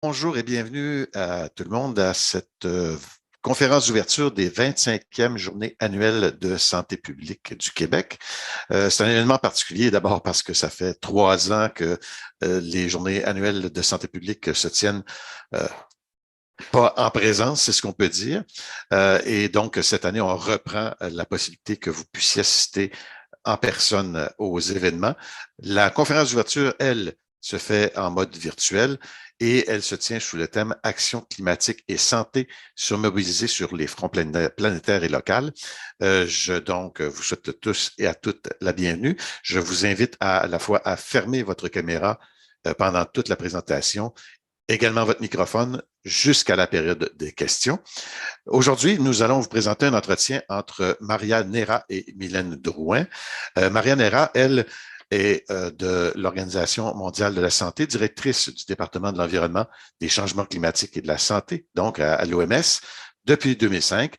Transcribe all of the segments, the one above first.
Bonjour et bienvenue à tout le monde à cette conférence d'ouverture des 25e Journées annuelles de santé publique du Québec. C'est un événement particulier d'abord parce que ça fait 3 ans que les Journées annuelles de santé publique se tiennent euh, pas en présence, c'est ce qu'on peut dire. Et donc, cette année, on reprend la possibilité que vous puissiez assister en personne aux événements. La conférence d'ouverture, elle, se fait en mode virtuel et elle se tient sous le thème Action climatique et santé surmobilisée sur les fronts planétaires et locaux. Donc, vous souhaite tous et à toutes la bienvenue. Je vous invite à la fois à fermer votre caméra pendant toute la présentation, également votre microphone jusqu'à la période des questions. Aujourd'hui, nous allons vous présenter un entretien entre Maria Nera et Mylène Drouin. Maria Nera, elle, est de l'Organisation mondiale de la santé, directrice du département de l'environnement, des changements climatiques et de la santé, donc à l'OMS, depuis 2005.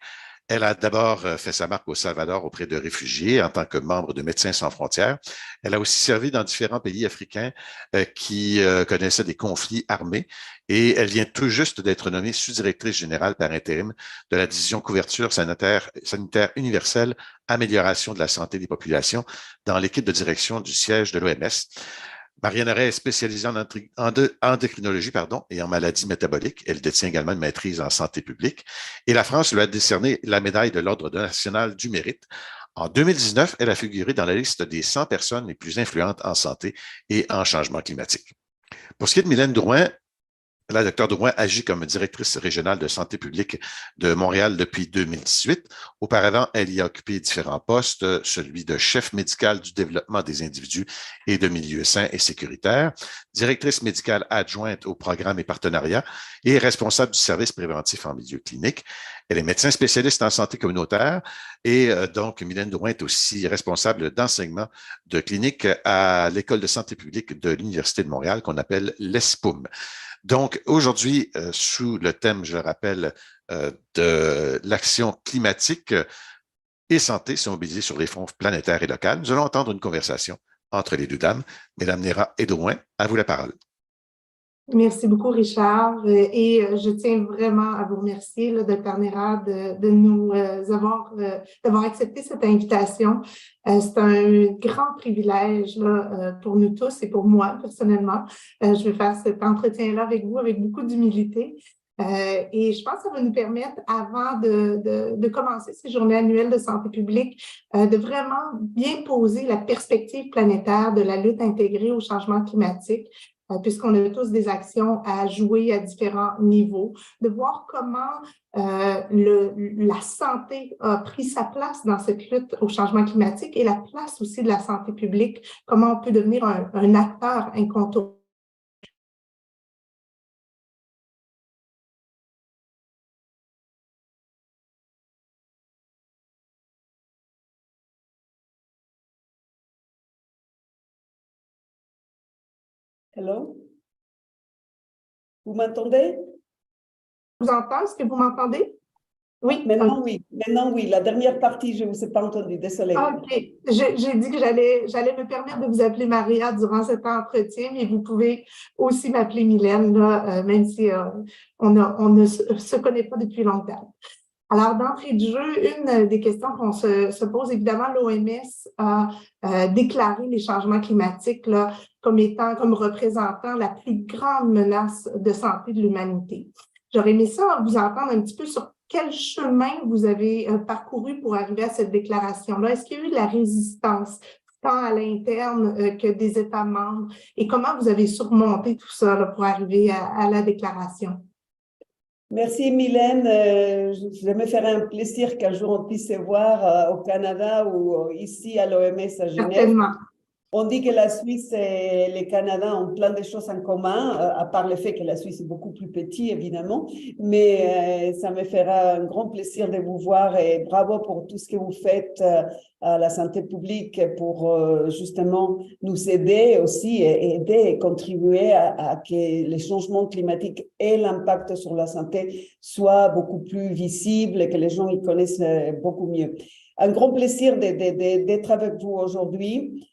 Elle a d'abord fait sa marque au Salvador auprès de réfugiés en tant que membre de Médecins sans frontières. Elle a aussi servi dans différents pays africains qui connaissaient des conflits armés et elle vient tout juste d'être nommée sous-directrice générale par intérim de la division couverture sanitaire universelle, amélioration de la santé des populations dans l'équipe de direction du siège de l'OMS. Marianne Ray est spécialisée en endocrinologie et en maladies métaboliques. Elle détient également une maîtrise en santé publique. Et la France lui a décerné la médaille de l'Ordre national du mérite. En 2019, elle a figuré dans la liste des 100 personnes les plus influentes en santé et en changement climatique. Pour ce qui est de Mylène Drouin, la Dr Drouin agit comme directrice régionale de santé publique de Montréal depuis 2018. Auparavant, elle y a occupé différents postes, celui de chef médical du développement des individus et de milieux sains et sécuritaires, directrice médicale adjointe aux programmes et partenariats et responsable du service préventif en milieu clinique. Elle est médecin spécialiste en santé communautaire et donc Mylène Drouin est aussi responsable d'enseignement de clinique à l'École de santé publique de l'Université de Montréal qu'on appelle l'ESPUM. Donc, aujourd'hui, sous le thème, je le rappelle, de l'action climatique et santé se mobiliser sur les fronts planétaires et locaux, nous allons entendre une conversation entre les deux dames. Mesdames Nera et Drouin, à vous la parole. Merci beaucoup, Richard. Je tiens vraiment à vous remercier, là, Dr. Nera, de nous d'avoir accepté cette invitation. C'est un grand privilège là, pour nous tous et pour moi personnellement. Je vais faire cet entretien-là avec vous avec beaucoup d'humilité. Et je pense que ça va nous permettre, avant de commencer ces journées annuelles de santé publique, de vraiment bien poser la perspective planétaire de la lutte intégrée au changement climatique, puisqu'on a tous des actions à jouer à différents niveaux, de voir comment la santé a pris sa place dans cette lutte au changement climatique et la place aussi de la santé publique, comment on peut devenir un acteur incontournable. Hello? Vous m'entendez? Je vous entends? Est-ce que vous m'entendez? Oui. Maintenant, oui. Maintenant, oui. La dernière partie, je ne vous ai pas entendu. Désolée. OK. J'ai dit que j'allais me permettre de vous appeler Maria durant cet entretien, mais vous pouvez aussi m'appeler Mylène, là, même si on ne se connaît pas depuis longtemps. Alors, d'entrée de jeu, une des questions qu'on se pose, évidemment, l'OMS a déclaré les changements climatiques là, comme représentant la plus grande menace de santé de l'humanité. J'aurais aimé ça vous entendre un petit peu sur quel chemin vous avez parcouru pour arriver à cette déclaration-là. Est-ce qu'il y a eu de la résistance, tant à l'interne que des États membres, et comment vous avez surmonté tout ça là, pour arriver à la déclaration? Merci Mylène. Je me ferai un plaisir qu'un jour on puisse se voir au Canada ou ici à l'OMS à Genève. Certainement. On dit que la Suisse et le Canada ont plein de choses en commun, à part le fait que la Suisse est beaucoup plus petite, évidemment. Mais ça me fera un grand plaisir de vous voir et bravo pour tout ce que vous faites à la santé publique pour justement nous aider aussi et aider et contribuer à que les changements climatiques et l'impact sur la santé soient beaucoup plus visibles et que les gens y connaissent beaucoup mieux. Un grand plaisir d'être avec vous aujourd'hui.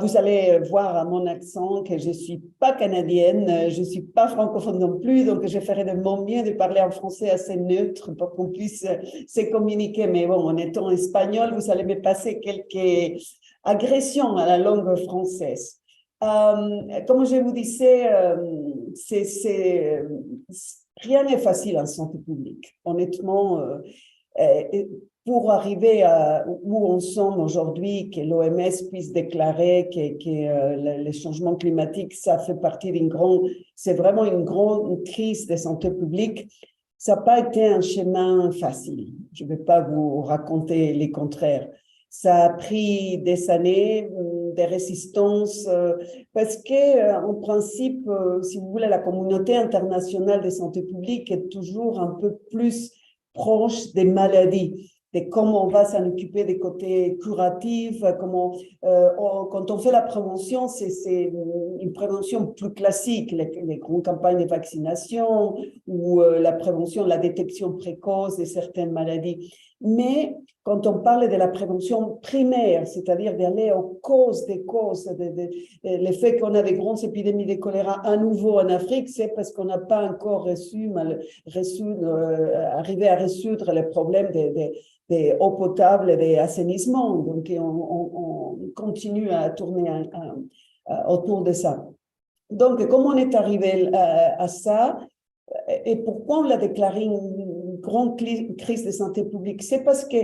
Vous allez voir à mon accent que je ne suis pas canadienne, je ne suis pas francophone non plus, donc je ferai de mon mieux de parler en français assez neutre pour qu'on puisse se communiquer. Mais bon, en étant espagnol, vous allez me passer quelques agressions à la langue française. Comme je vous disais, rien n'est facile en santé publique. Honnêtement, pour arriver à où on sommes aujourd'hui, que l'OMS puisse déclarer que les changements climatiques, ça fait partie c'est vraiment une grande crise de santé publique, ça n'a pas été un chemin facile. Je ne vais pas vous raconter les contraires. Ça a pris des années de résistance parce que, en principe, si vous voulez, la communauté internationale de santé publique est toujours un peu plus proche des maladies, de comment on va s'en occuper des côtés curatifs, quand on fait la prévention, c'est une prévention plus classique, les grandes campagnes de vaccination ou la prévention, la détection précoce de certaines maladies. Mais quand on parle de la prévention primaire, c'est-à-dire d'aller aux causes des causes, le fait qu'on a des grandes épidémies de choléra à nouveau en Afrique, c'est parce qu'on n'a pas encore arrivé à résoudre les problèmes des eaux potables et des assainissements. Donc, on continue à tourner autour de ça. Donc, comment on est arrivé à ça et pourquoi on l'a déclaré une grande crise de santé publique? C'est parce que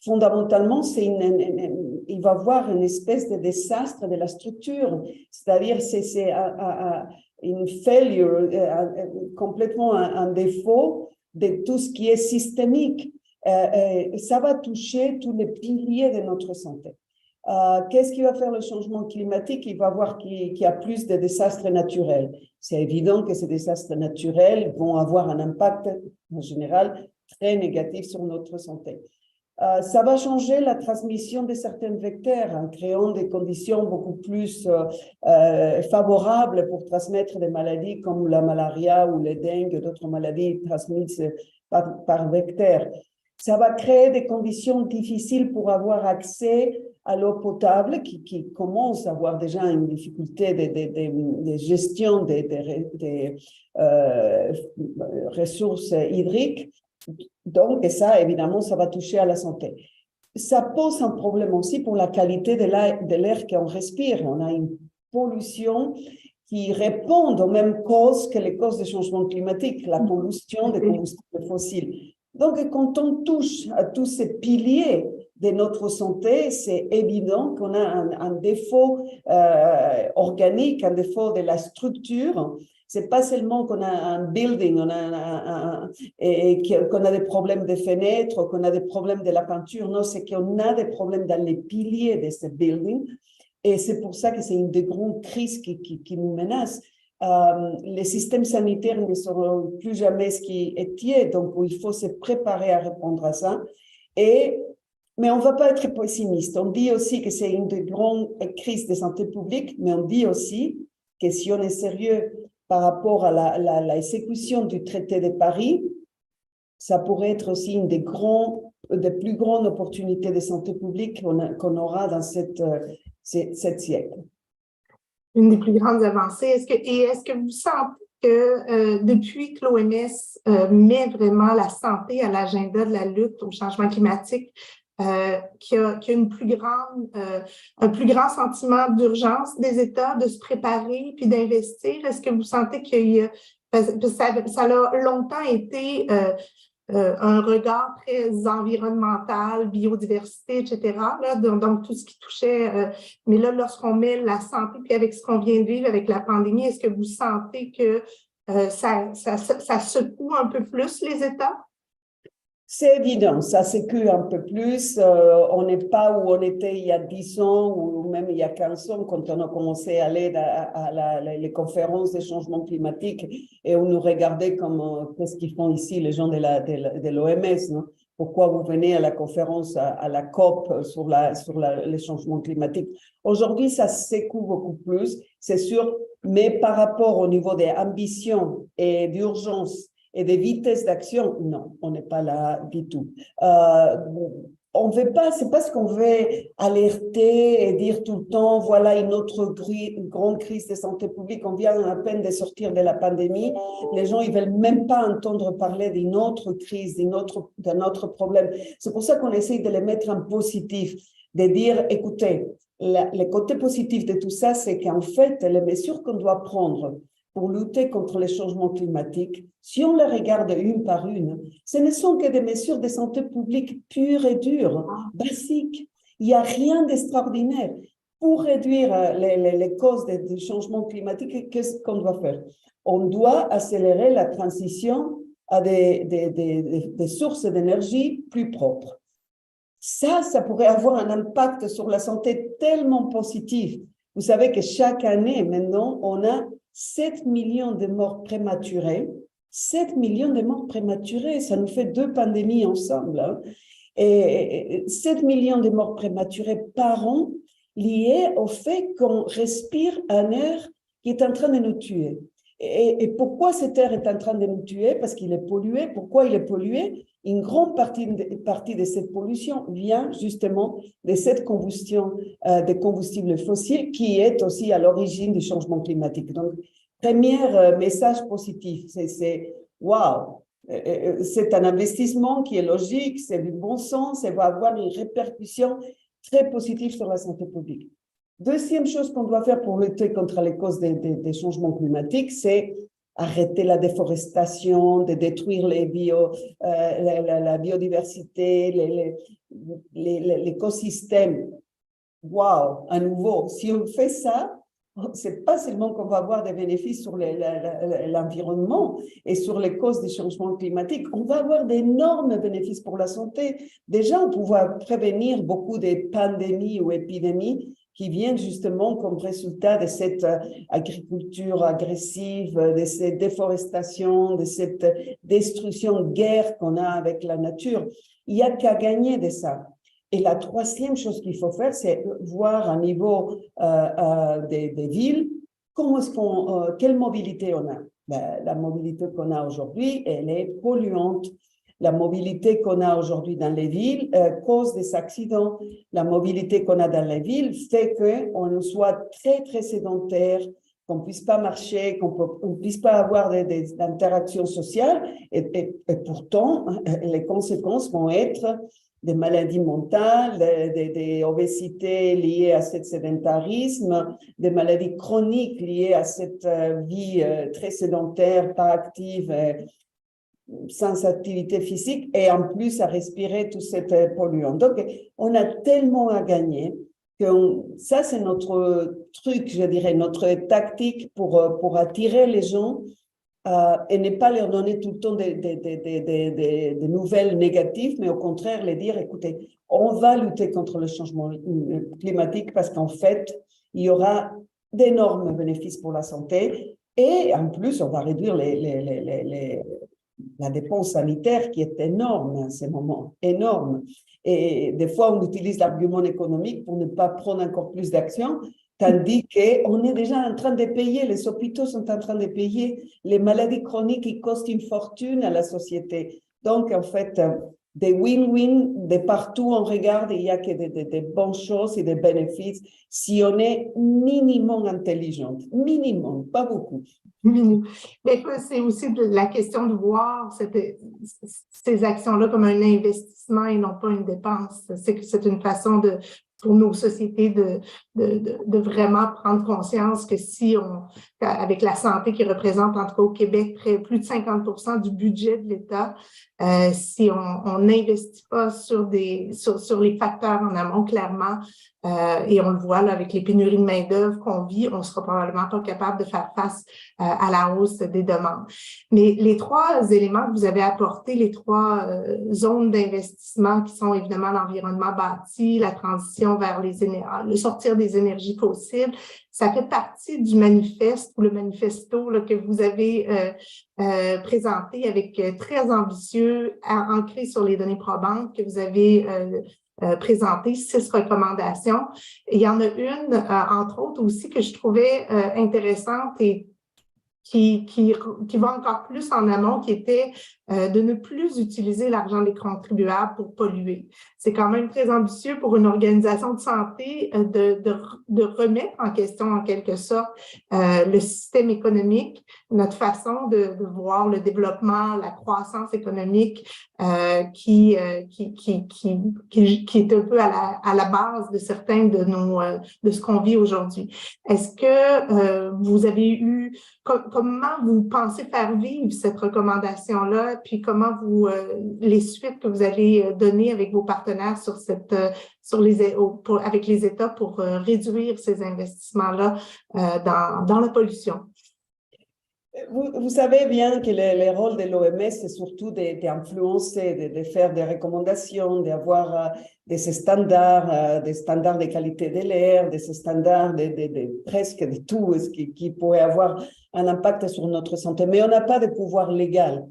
fondamentalement, il va y avoir une espèce de désastre de la structure, c'est-à-dire c'est une failure, complètement un défaut de tout ce qui est systémique. Ça va toucher tous les piliers de notre santé. Qu'est-ce qui va faire le changement climatique? Il va voir qu'il y a plus de désastres naturels. C'est évident que ces désastres naturels vont avoir un impact, en général, très négatif sur notre santé. Ça va changer la transmission de certains vecteurs en créant des conditions beaucoup plus favorables pour transmettre des maladies comme la malaria ou le dengue, d'autres maladies transmises par vecteurs. Ça va créer des conditions difficiles pour avoir accès à l'eau potable qui commence à avoir déjà une difficulté de gestion des ressources hydriques. Donc, et ça, évidemment, ça va toucher à la santé. Ça pose un problème aussi pour la qualité de l'air qu'on respire. On a une pollution qui répond aux mêmes causes que les causes des changements climatiques, la pollution des combustibles fossiles. Donc, quand on touche à tous ces piliers de notre santé, c'est évident qu'on a un défaut organique, un défaut de la structure. C'est pas seulement qu'on a un building, qu'on a des problèmes de fenêtres, qu'on a des problèmes de la peinture. Non, c'est qu'on a des problèmes dans les piliers de ce building. Et c'est pour ça que c'est une des grandes crises qui nous menace. Les systèmes sanitaires ne seront plus jamais ce qui était, donc il faut se préparer à répondre à ça. Mais on ne va pas être pessimiste. On dit aussi que c'est une des grandes crises de santé publique, mais on dit aussi que si on est sérieux par rapport à l'exécution du traité de Paris, ça pourrait être aussi une des plus grandes opportunités de santé publique qu'on aura dans cette siècle. Une des plus grandes avancées. Est-ce que vous sentez que depuis que l'OMS met vraiment la santé à l'agenda de la lutte au changement climatique, qu'il y a un plus grand sentiment d'urgence des États de se préparer puis d'investir? Est-ce que vous sentez qu'il y a... Ça a longtemps été un regard très environnemental, biodiversité, etc., là, donc tout ce qui touchait... mais là, lorsqu'on met la santé, puis avec ce qu'on vient de vivre avec la pandémie, est-ce que vous sentez que ça secoue un peu plus les États? C'est évident, ça secoue un peu plus. On n'est pas où on était il y a 10 ans ou même il y a 15 ans quand on a commencé à aller à les conférences de changement climatique et on nous regardait comme qu'est-ce qu'ils font ici les gens de l'OMS, non? Pourquoi vous venez à la conférence, à la COP sur les changements climatiques? Aujourd'hui, ça secoue beaucoup plus, c'est sûr, mais par rapport au niveau des ambitions et d'urgence et des vitesses d'action, non, on n'est pas là du tout. on veut pas, c'est parce qu'on veut alerter et dire tout le temps, voilà une grande crise de santé publique, on vient à peine de sortir de la pandémie. Les gens, ils veulent même pas entendre parler d'une autre crise, d'un autre problème. C'est pour ça qu'on essaye de les mettre en positif, de dire, écoutez, le côté positif de tout ça, c'est qu'en fait, les mesures qu'on doit prendre pour lutter contre les changements climatiques, si on les regarde une par une, ce ne sont que des mesures de santé publique pures et dures, basiques. Il n'y a rien d'extraordinaire. Pour réduire les causes du changement climatique, qu'est-ce qu'on doit faire? On doit accélérer la transition à des sources d'énergie plus propres. Ça pourrait avoir un impact sur la santé tellement positif. Vous savez que chaque année, maintenant, on a 7 millions de morts prématurées. 7 millions de morts prématurées, ça nous fait 2 pandémies ensemble. Hein. Et 7 millions de morts prématurées par an liées au fait qu'on respire un air qui est en train de nous tuer. Et pourquoi cet air est en train de nous tuer? Parce qu'il est pollué. Pourquoi il est pollué? Une grande partie de cette pollution vient justement de cette combustion des combustibles fossiles qui est aussi à l'origine du changement climatique. Donc, premier message positif, c'est waouh, c'est un investissement qui est logique, c'est du bon sens et va avoir une répercussion très positive sur la santé publique. Deuxième chose qu'on doit faire pour lutter contre les causes des changements climatiques, c'est arrêter la déforestation, de détruire la biodiversité, l'écosystème. Waouh, à nouveau, si on fait ça, c'est pas seulement qu'on va avoir des bénéfices sur l'environnement et sur les causes des changements climatiques, on va avoir d'énormes bénéfices pour la santé. Déjà, on pourra prévenir beaucoup de pandémies ou épidémies qui viennent justement comme résultat de cette agriculture agressive, de cette déforestation, de cette destruction, guerre qu'on a avec la nature. Il n'y a qu'à gagner de ça. Et la troisième chose qu'il faut faire, c'est voir à niveau des villes, quelle mobilité on a. La mobilité qu'on a aujourd'hui, elle est polluante. La mobilité qu'on a aujourd'hui dans les villes cause des accidents. La mobilité qu'on a dans les villes fait qu'on soit très, très sédentaire, qu'on ne puisse pas marcher, qu'on ne puisse pas avoir des interactions sociales. Et pourtant, les conséquences vont être des maladies mentales, des obésités liées à ce sédentarisme, des maladies chroniques liées à cette vie très sédentaire, pas active, sans activité physique, et en plus à respirer tout cet polluant. Donc, on a tellement à gagner que ça, c'est notre truc, je dirais, notre tactique pour attirer les gens et ne pas leur donner tout le temps des nouvelles négatives, mais au contraire, les dire, écoutez, on va lutter contre le changement climatique parce qu'en fait, il y aura d'énormes bénéfices pour la santé et en plus, on va réduire la dépense sanitaire qui est énorme en ce moment, énorme. Et des fois, on utilise l'argument économique pour ne pas prendre encore plus d'actions, tandis qu'on est déjà en train de payer, les hôpitaux sont en train de payer, les maladies chroniques qui costent une fortune à la société. Donc, en fait, des win-win, de partout on regarde, il n'y a que des bonnes choses et des bénéfices si on est minimum intelligent, minimum, pas beaucoup. Mais c'est aussi la question de voir ces actions-là comme un investissement et non pas une dépense. C'est une façon pour nos sociétés de vraiment prendre conscience que avec la santé qui représente, en tout cas au Québec, plus de 50% du budget de l'État, si on n'investit pas sur les facteurs en amont, clairement, et on le voit là, avec les pénuries de main-d'œuvre qu'on vit, on ne sera probablement pas capable de faire face à la hausse des demandes. Mais les 3 éléments que vous avez apportés, les 3 zones d'investissement qui sont évidemment l'environnement bâti, la transition vers le sortir des énergies fossiles, ça fait partie du manifeste ou le manifesto là, que vous avez présenté avec très ambitieux, ancré sur les données probantes que vous avez présenté 6 recommandations. Il y en a une, entre autres aussi, que je trouvais intéressante et qui va encore plus en amont, qui était de ne plus utiliser l'argent des contribuables pour polluer. C'est quand même très ambitieux pour une organisation de santé de remettre en question, en quelque sorte, le système économique, notre façon de voir le développement, la croissance économique qui est un peu à la base de certains de ce qu'on vit aujourd'hui. Est-ce que vous avez eu comment vous pensez faire vivre cette recommandation-là, puis comment les suites que vous allez donner avec vos partenaires avec les États pour réduire ces investissements-là dans la pollution? Vous savez bien que le rôle de l'OMS, c'est surtout d'influencer, de faire des recommandations, d'avoir des standards de qualité de l'air, des standards presque de tout ce qui pourrait avoir un impact sur notre santé. Mais on n'a pas de pouvoir légal.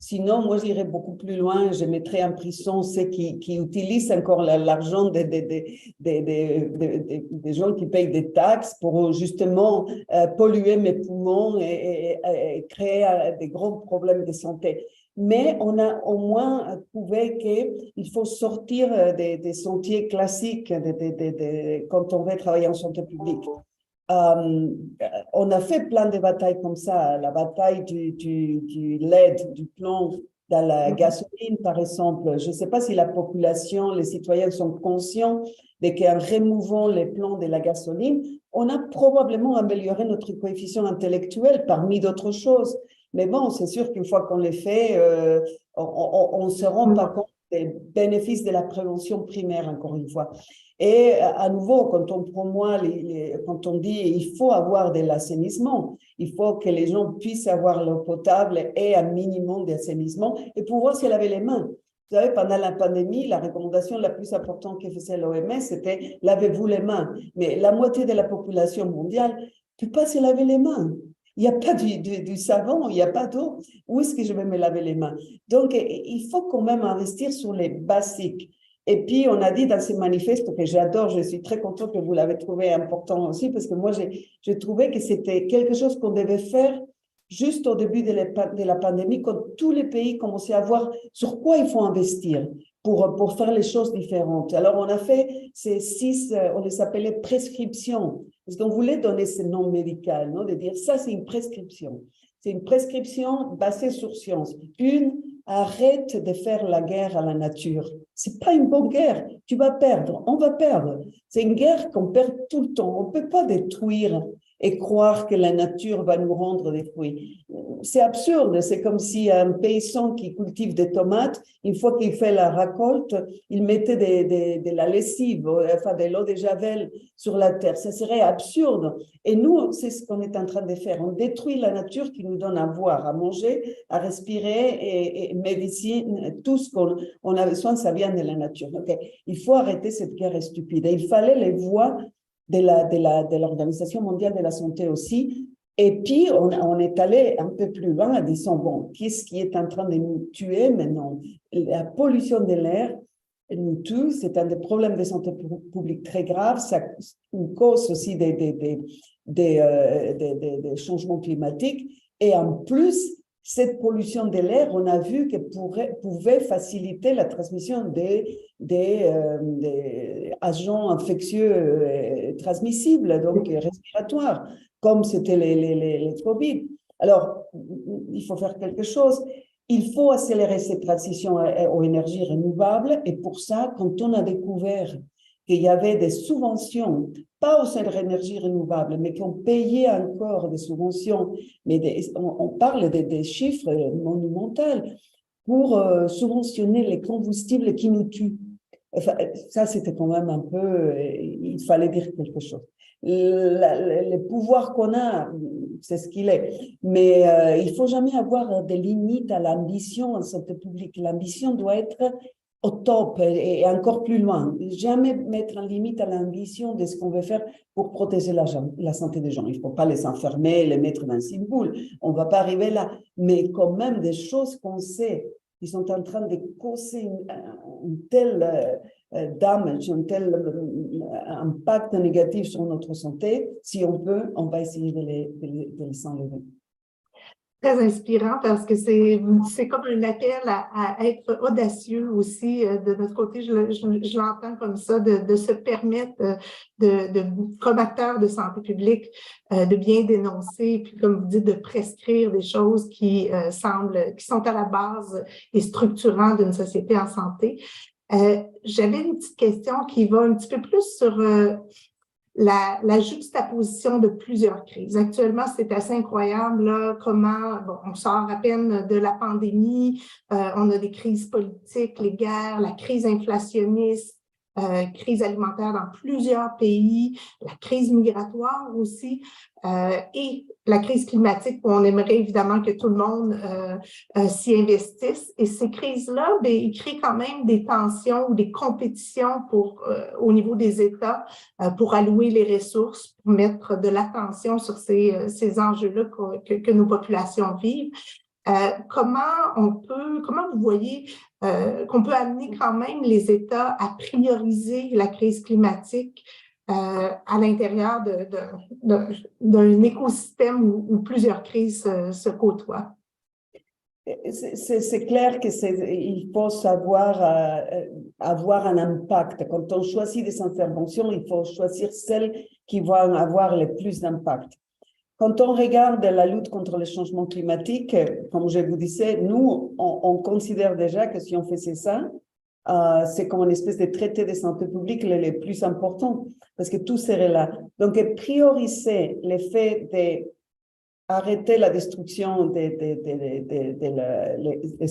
Sinon, moi, j'irais beaucoup plus loin. Je mettrais en prison ceux qui utilisent encore l'argent des gens qui payent des taxes pour justement polluer mes poumons et créer des grands problèmes de santé. Mais on a au moins trouvé qu'il faut sortir des sentiers classiques quand on veut travailler en santé publique. On a fait plein de batailles comme ça, la bataille du LED, du plomb dans la gasoline, par exemple. Je ne sais pas si la population, les citoyens sont conscients de qu'en remouvant les plombs de la gasoline, on a probablement amélioré notre coefficient intellectuel parmi d'autres choses. Mais bon, c'est sûr qu'une fois qu'on les fait, on ne se rend pas compte des bénéfices de la prévention primaire, encore une fois. Et à nouveau, quand on promeut, quand on dit il faut avoir de l'assainissement, il faut que les gens puissent avoir l'eau potable et un minimum d'assainissement et pouvoir se laver les mains. Vous savez, pendant la pandémie, la recommandation la plus importante que faisait l'OMS, c'était « lavez-vous les mains ». Mais la moitié de la population mondiale ne peut pas se laver les mains. Il n'y a pas du savon, il n'y a pas d'eau. Où est-ce que je vais me laver les mains? Donc, il faut quand même investir sur les basiques. Et puis, on a dit dans ces manifestes que j'adore, je suis très contente que vous l'avez trouvé important aussi, parce que moi, j'ai trouvé que c'était quelque chose qu'on devait faire juste au début de la pandémie, quand tous les pays commençaient à voir sur quoi il faut investir pour faire les choses différentes. Alors, on a fait ces 6, on les appelait prescriptions, parce qu'on voulait donner ce nom médical, non? De dire ça, c'est une prescription. C'est une prescription basée sur science. Arrête de faire la guerre à la nature. C'est pas une bonne guerre. Tu vas perdre. On va perdre. C'est une guerre qu'on perd tout le temps. On peut pas détruire et croire que la nature va nous rendre des fruits. C'est absurde. C'est comme si un paysan qui cultive des tomates, une fois qu'il fait la récolte, il mettait de la lessive, enfin de l'eau de javel sur la terre. Ça serait absurde. Et nous, c'est ce qu'on est en train de faire. On détruit la nature qui nous donne à boire, à manger, à respirer et médecine. Tout ce qu'on a besoin, ça vient de la nature. Donc, il faut arrêter cette guerre stupide. Et il fallait les voix de l'Organisation mondiale de la santé aussi. Et puis, on est allé un peu plus loin en disant, bon, qu'est-ce qui est en train de nous tuer maintenant? La pollution de l'air nous tue, c'est un des problèmes de santé publique très graves, ça cause aussi des changements climatiques. Et en plus, cette pollution de l'air, on a vu qu'elle pouvait faciliter la transmission des agents infectieux transmissibles, donc respiratoires, comme c'était les Covid. Alors, il faut faire quelque chose. Il faut accélérer cette transition aux énergies renouvelables. Et pour ça, quand on a découvert qu'il y avait des subventions, pas aux énergies renouvelables, mais qu'on payait encore des subventions, mais on parle des chiffres monumentaux pour subventionner les combustibles qui nous tuent. Enfin, ça, c'était quand même un peu, il fallait dire quelque chose. Le pouvoir qu'on a, c'est ce qu'il est. Mais il ne faut jamais avoir des limites à l'ambition en santé publique. L'ambition doit être au top et encore plus loin. Jamais mettre en limite à l'ambition de ce qu'on veut faire pour protéger la santé des gens. Il ne faut pas les enfermer, les mettre dans une boule. On ne va pas arriver là. Mais quand même, des choses qu'on sait qui sont en train de causer un tel damage, un tel impact négatif sur notre santé, si on peut, on va essayer de les enlever. très inspirant parce que c'est comme un appel à être audacieux aussi de notre côté. Je l'entends comme ça, de se permettre comme acteur de santé publique, de bien dénoncer, puis comme vous dites, de prescrire des choses qui sont à la base et structurantes d'une société en santé. J'avais une petite question qui va un petit peu plus sur la juxtaposition de plusieurs crises. Actuellement, c'est assez incroyable là, comment on sort à peine de la pandémie, on a des crises politiques, les guerres, la crise inflationniste, crise alimentaire dans plusieurs pays, la crise migratoire aussi, et la crise climatique où on aimerait évidemment que tout le monde s'y investisse. Et ces crises-là, ils créent quand même des tensions ou des compétitions au niveau des États pour allouer les ressources, pour mettre de l'attention sur ces enjeux-là que nos populations vivent. Comment vous voyez qu'on peut amener quand même les États à prioriser la crise climatique à l'intérieur d'un écosystème où plusieurs crises se côtoient? C'est clair qu'il faut savoir avoir un impact. Quand on choisit des interventions, il faut choisir celles qui vont avoir le plus d'impact. Quand on regarde la lutte contre le changement climatique, comme je vous disais, nous, on considère déjà que si on faisait ça, c'est comme une espèce de traité de santé publique le plus important, parce que tout serait là. Donc, prioriser le fait d'arrêter la destruction des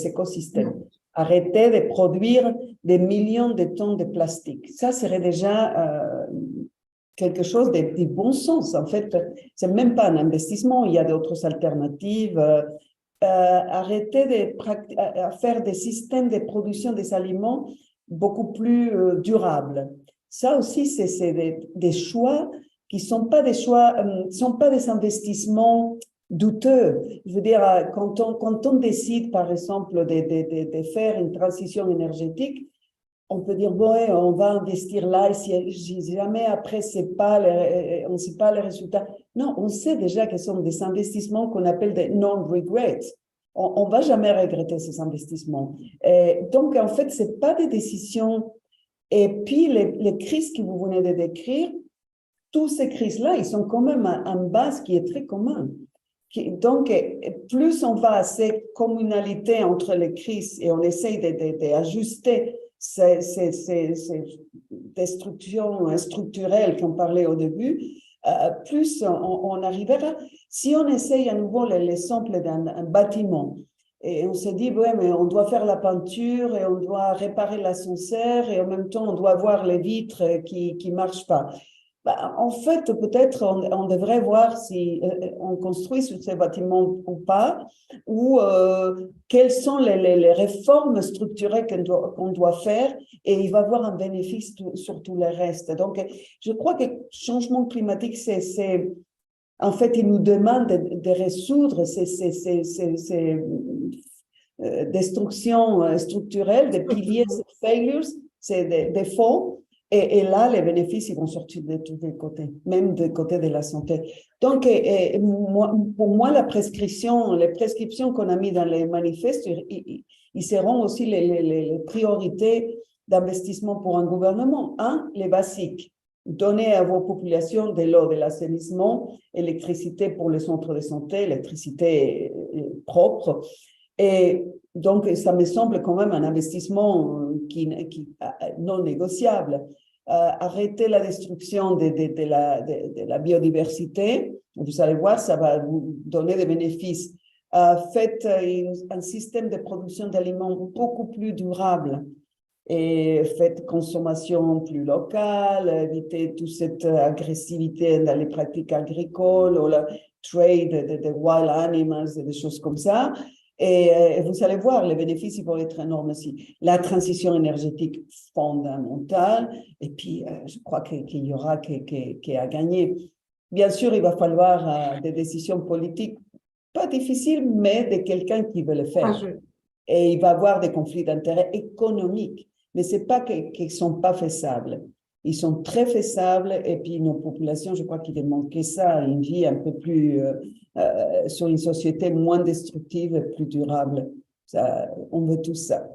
écosystèmes, arrêter de produire des millions de tonnes de plastique, ça serait déjà quelque chose de bon sens. En fait, c'est même pas un investissement, il y a d'autres alternatives. Arrêter de faire des systèmes de production des aliments beaucoup plus durables. Ça aussi, c'est des choix qui sont pas des investissements douteux. Je veux dire, quand on décide, par exemple, de faire une transition énergétique, on peut dire, bon, on va investir là, et si jamais après, on ne sait pas les résultats. Non, on sait déjà que ce sont des investissements qu'on appelle des non-regrets. On ne va jamais regretter ces investissements. Donc, en fait, ce n'est pas des décisions. Et puis, les crises que vous venez de décrire, toutes ces crises-là, ils sont quand même en base qui est très commun. Donc, plus on va à ces communalités entre les crises et on essaye d'ajuster ces destructions structurelles qu'on parlait au début, plus on arrivera. Si on essaye à nouveau l'exemple d'un bâtiment, et on se dit, ouais, mais on doit faire la peinture et on doit réparer l'ascenseur et en même temps, on doit voir les vitres qui ne marchent pas. En fait, peut-être on devrait voir si on construit sur ces bâtiments ou pas, ou quelles sont les réformes structurelles qu'on doit faire, et il va avoir un bénéfice sur tout le reste. Donc, je crois que le changement climatique, en fait, il nous demande de résoudre ces destructions structurelles, des piliers, ces failures, ces défauts. Et là, les bénéfices, ils vont sortir de tous les côtés, même du côté de la santé. Donc, pour moi, les prescriptions qu'on a mises dans les manifestes, ils seront aussi les priorités d'investissement pour un gouvernement. Les basiques. Donner à vos populations de l'eau, de l'assainissement, électricité pour les centres de santé, électricité propre. Et donc, ça me semble quand même un investissement non négociable. Arrêter la destruction de la biodiversité, vous allez voir, ça va vous donner des bénéfices. Faites un système de production d'aliments beaucoup plus durable et faites consommation plus locale, évitez toute cette agressivité dans les pratiques agricoles ou le trade de wild animals et des choses comme ça. Et vous allez voir, les bénéfices ils vont être énormes aussi. La transition énergétique fondamentale, et puis je crois qu'il y aura qu'à gagner. Bien sûr, il va falloir des décisions politiques, pas difficiles, mais de quelqu'un qui veut le faire. Et il va y avoir des conflits d'intérêts économiques, mais ce n'est pas qu'ils ne sont pas faisables. ils sont très faisables et puis nos populations, je crois qu'il manquait ça, une vie un peu plus, sur une société moins destructive et plus durable. Ça, on veut tout ça.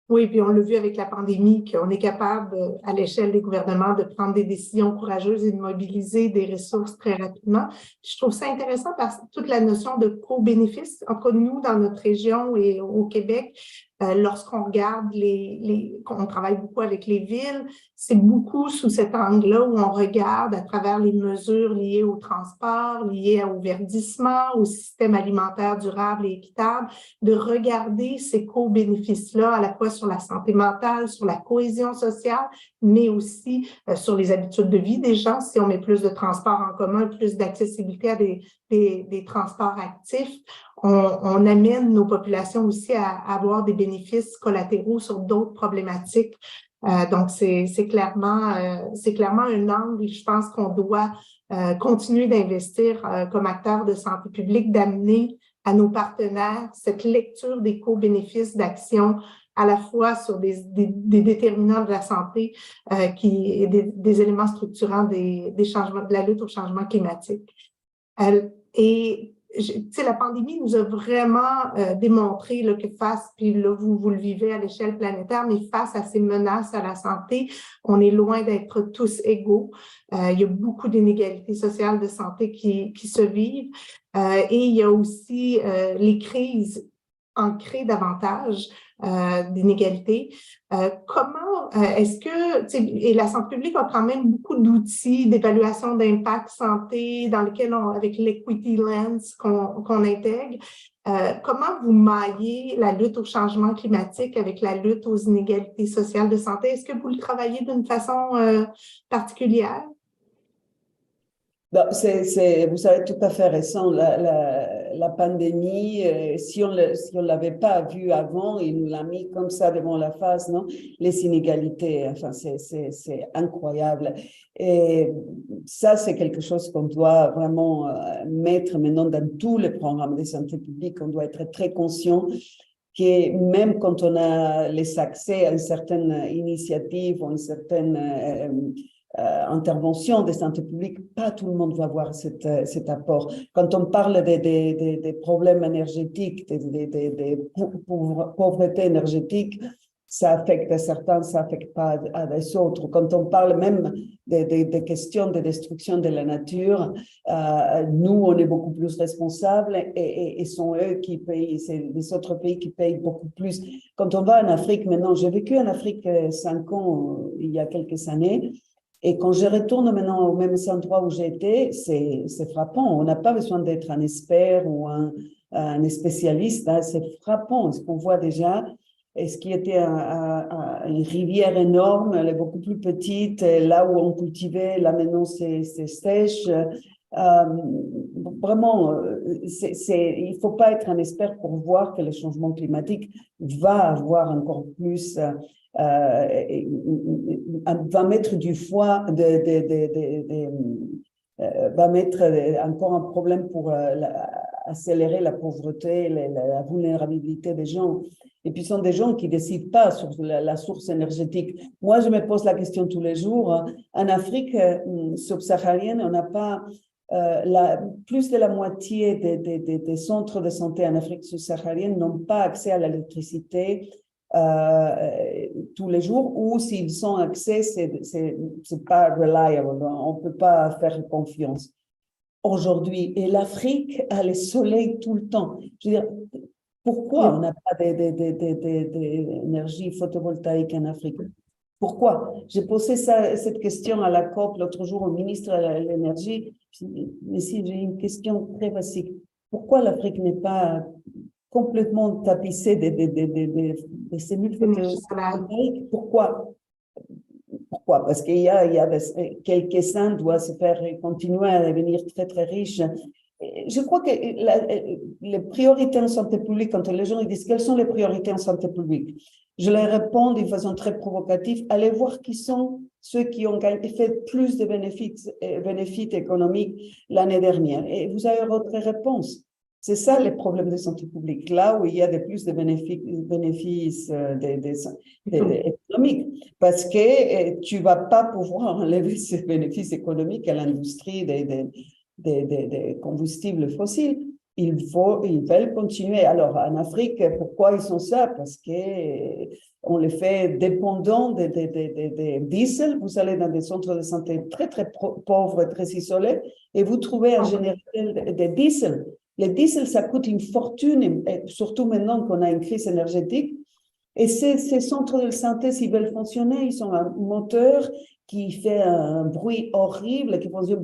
Oui, puis on l'a vu avec la pandémie, qu'on est capable, à l'échelle des gouvernements, de prendre des décisions courageuses et de mobiliser des ressources très rapidement. Je trouve ça intéressant parce que toute la notion de co-bénéfice entre nous dans notre région et au Québec, lorsqu'on regarde qu'on travaille beaucoup avec les villes, c'est beaucoup sous cet angle-là où on regarde à travers les mesures liées au transport, liées au verdissement, au système alimentaire durable et équitable, de regarder ces co-bénéfices-là à la fois sur la santé mentale, sur la cohésion sociale, mais aussi sur les habitudes de vie des gens. Si on met plus de transports en commun, plus d'accessibilité à des transports actifs, on amène nos populations aussi à avoir des bénéfices collatéraux sur d'autres problématiques. Donc, c'est clairement un angle, je pense qu'on doit continuer d'investir comme acteur de santé publique, d'amener à nos partenaires cette lecture des co-bénéfices d'action à la fois sur des déterminants de la santé et des éléments structurants des changements, de la lutte au changement climatique. Et la pandémie nous a vraiment démontré là, que puis là, vous le vivez à l'échelle planétaire, mais face à ces menaces à la santé, on est loin d'être tous égaux. Il y a beaucoup d'inégalités sociales de santé qui se vivent. Et il y a aussi les crises en créent davantage d'inégalités. Comment est-ce que, et la santé publique a quand même beaucoup d'outils d'évaluation d'impact santé dans lesquels avec l'Equity Lens qu'on intègre, comment vous maillez la lutte au changement climatique avec la lutte aux inégalités sociales de santé? Est-ce que vous le travaillez d'une façon particulière? Non, vous avez tout à fait raison. La pandémie, si on l'avait pas vu avant, il nous l'a mis comme ça devant la face, non? Les inégalités, enfin, c'est incroyable. Et ça, c'est quelque chose qu'on doit vraiment mettre maintenant dans tous les programmes de santé publique. On doit être très conscient que même quand on a les accès à une certaine initiative ou une certaine intervention de santé publique, pas tout le monde va avoir cet apport. Quand on parle des problèmes énergétiques, des pauvretés énergétiques, ça affecte à certains, ça n'affecte pas à des autres. Quand on parle même des questions de destruction de la nature, nous, on est beaucoup plus responsables et sont eux qui payent, c'est les autres pays qui payent beaucoup plus. Quand on va en Afrique, maintenant, j'ai vécu en Afrique 5 ans, il y a quelques années, et quand je retourne maintenant au même endroit où j'étais, c'est frappant. On n'a pas besoin d'être un expert ou un spécialiste. Hein. C'est frappant ce qu'on voit déjà. Et ce qui était une rivière énorme, elle est beaucoup plus petite. Là où on cultivait, là maintenant c'est sèche. Vraiment, il ne faut pas être un expert pour voir que le changement climatique va avoir encore plus, va mettre du foie, va mettre encore un problème pour accélérer la pauvreté, la vulnérabilité des gens. Et puis, ce sont des gens qui ne décident pas sur la source énergétique. Moi, je me pose la question tous les jours. En Afrique subsaharienne, on n'a pas plus de la moitié des centres de santé en Afrique subsaharienne n'ont pas accès à l'électricité tous les jours, ou s'ils ont accès, c'est pas reliable, on peut pas faire confiance aujourd'hui. Et l'Afrique a le soleil tout le temps. Je veux dire, pourquoi on n'a pas d'énergie photovoltaïque en Afrique? Pourquoi? J'ai posé cette question à la COP l'autre jour au ministre de l'Énergie. Mais si j'ai une question très basique, pourquoi l'Afrique n'est pas complètement tapissée de cellules photovoltaïques? Pourquoi? Parce qu'il y a quelques-uns doivent se faire continuer à devenir très, très riches. Je crois que les priorités en santé publique, quand les gens disent quelles sont les priorités en santé publique, je leur réponds d'une façon très provocative, allez voir qui sont ceux qui ont fait plus de bénéfices économiques l'année dernière. Et vous avez votre réponse. C'est ça les problèmes de santé publique. Là où il y a plus de bénéfices économiques, économique, parce que tu ne vas pas pouvoir enlever ces bénéfices économiques à l'industrie des combustibles fossiles. Ils veulent continuer. Alors, en Afrique, pourquoi ils sont ça? Parce qu'on les fait dépendants des diesel. Vous allez dans des centres de santé très, très pauvres, très isolés, et vous trouvez un générateur des diesel. Les diesel, ça coûte une fortune, et surtout maintenant qu'on a une crise énergétique. Et ces centres de santé, s'ils veulent fonctionner, ils ont un moteur qui fait un bruit horrible, qui fonctionne.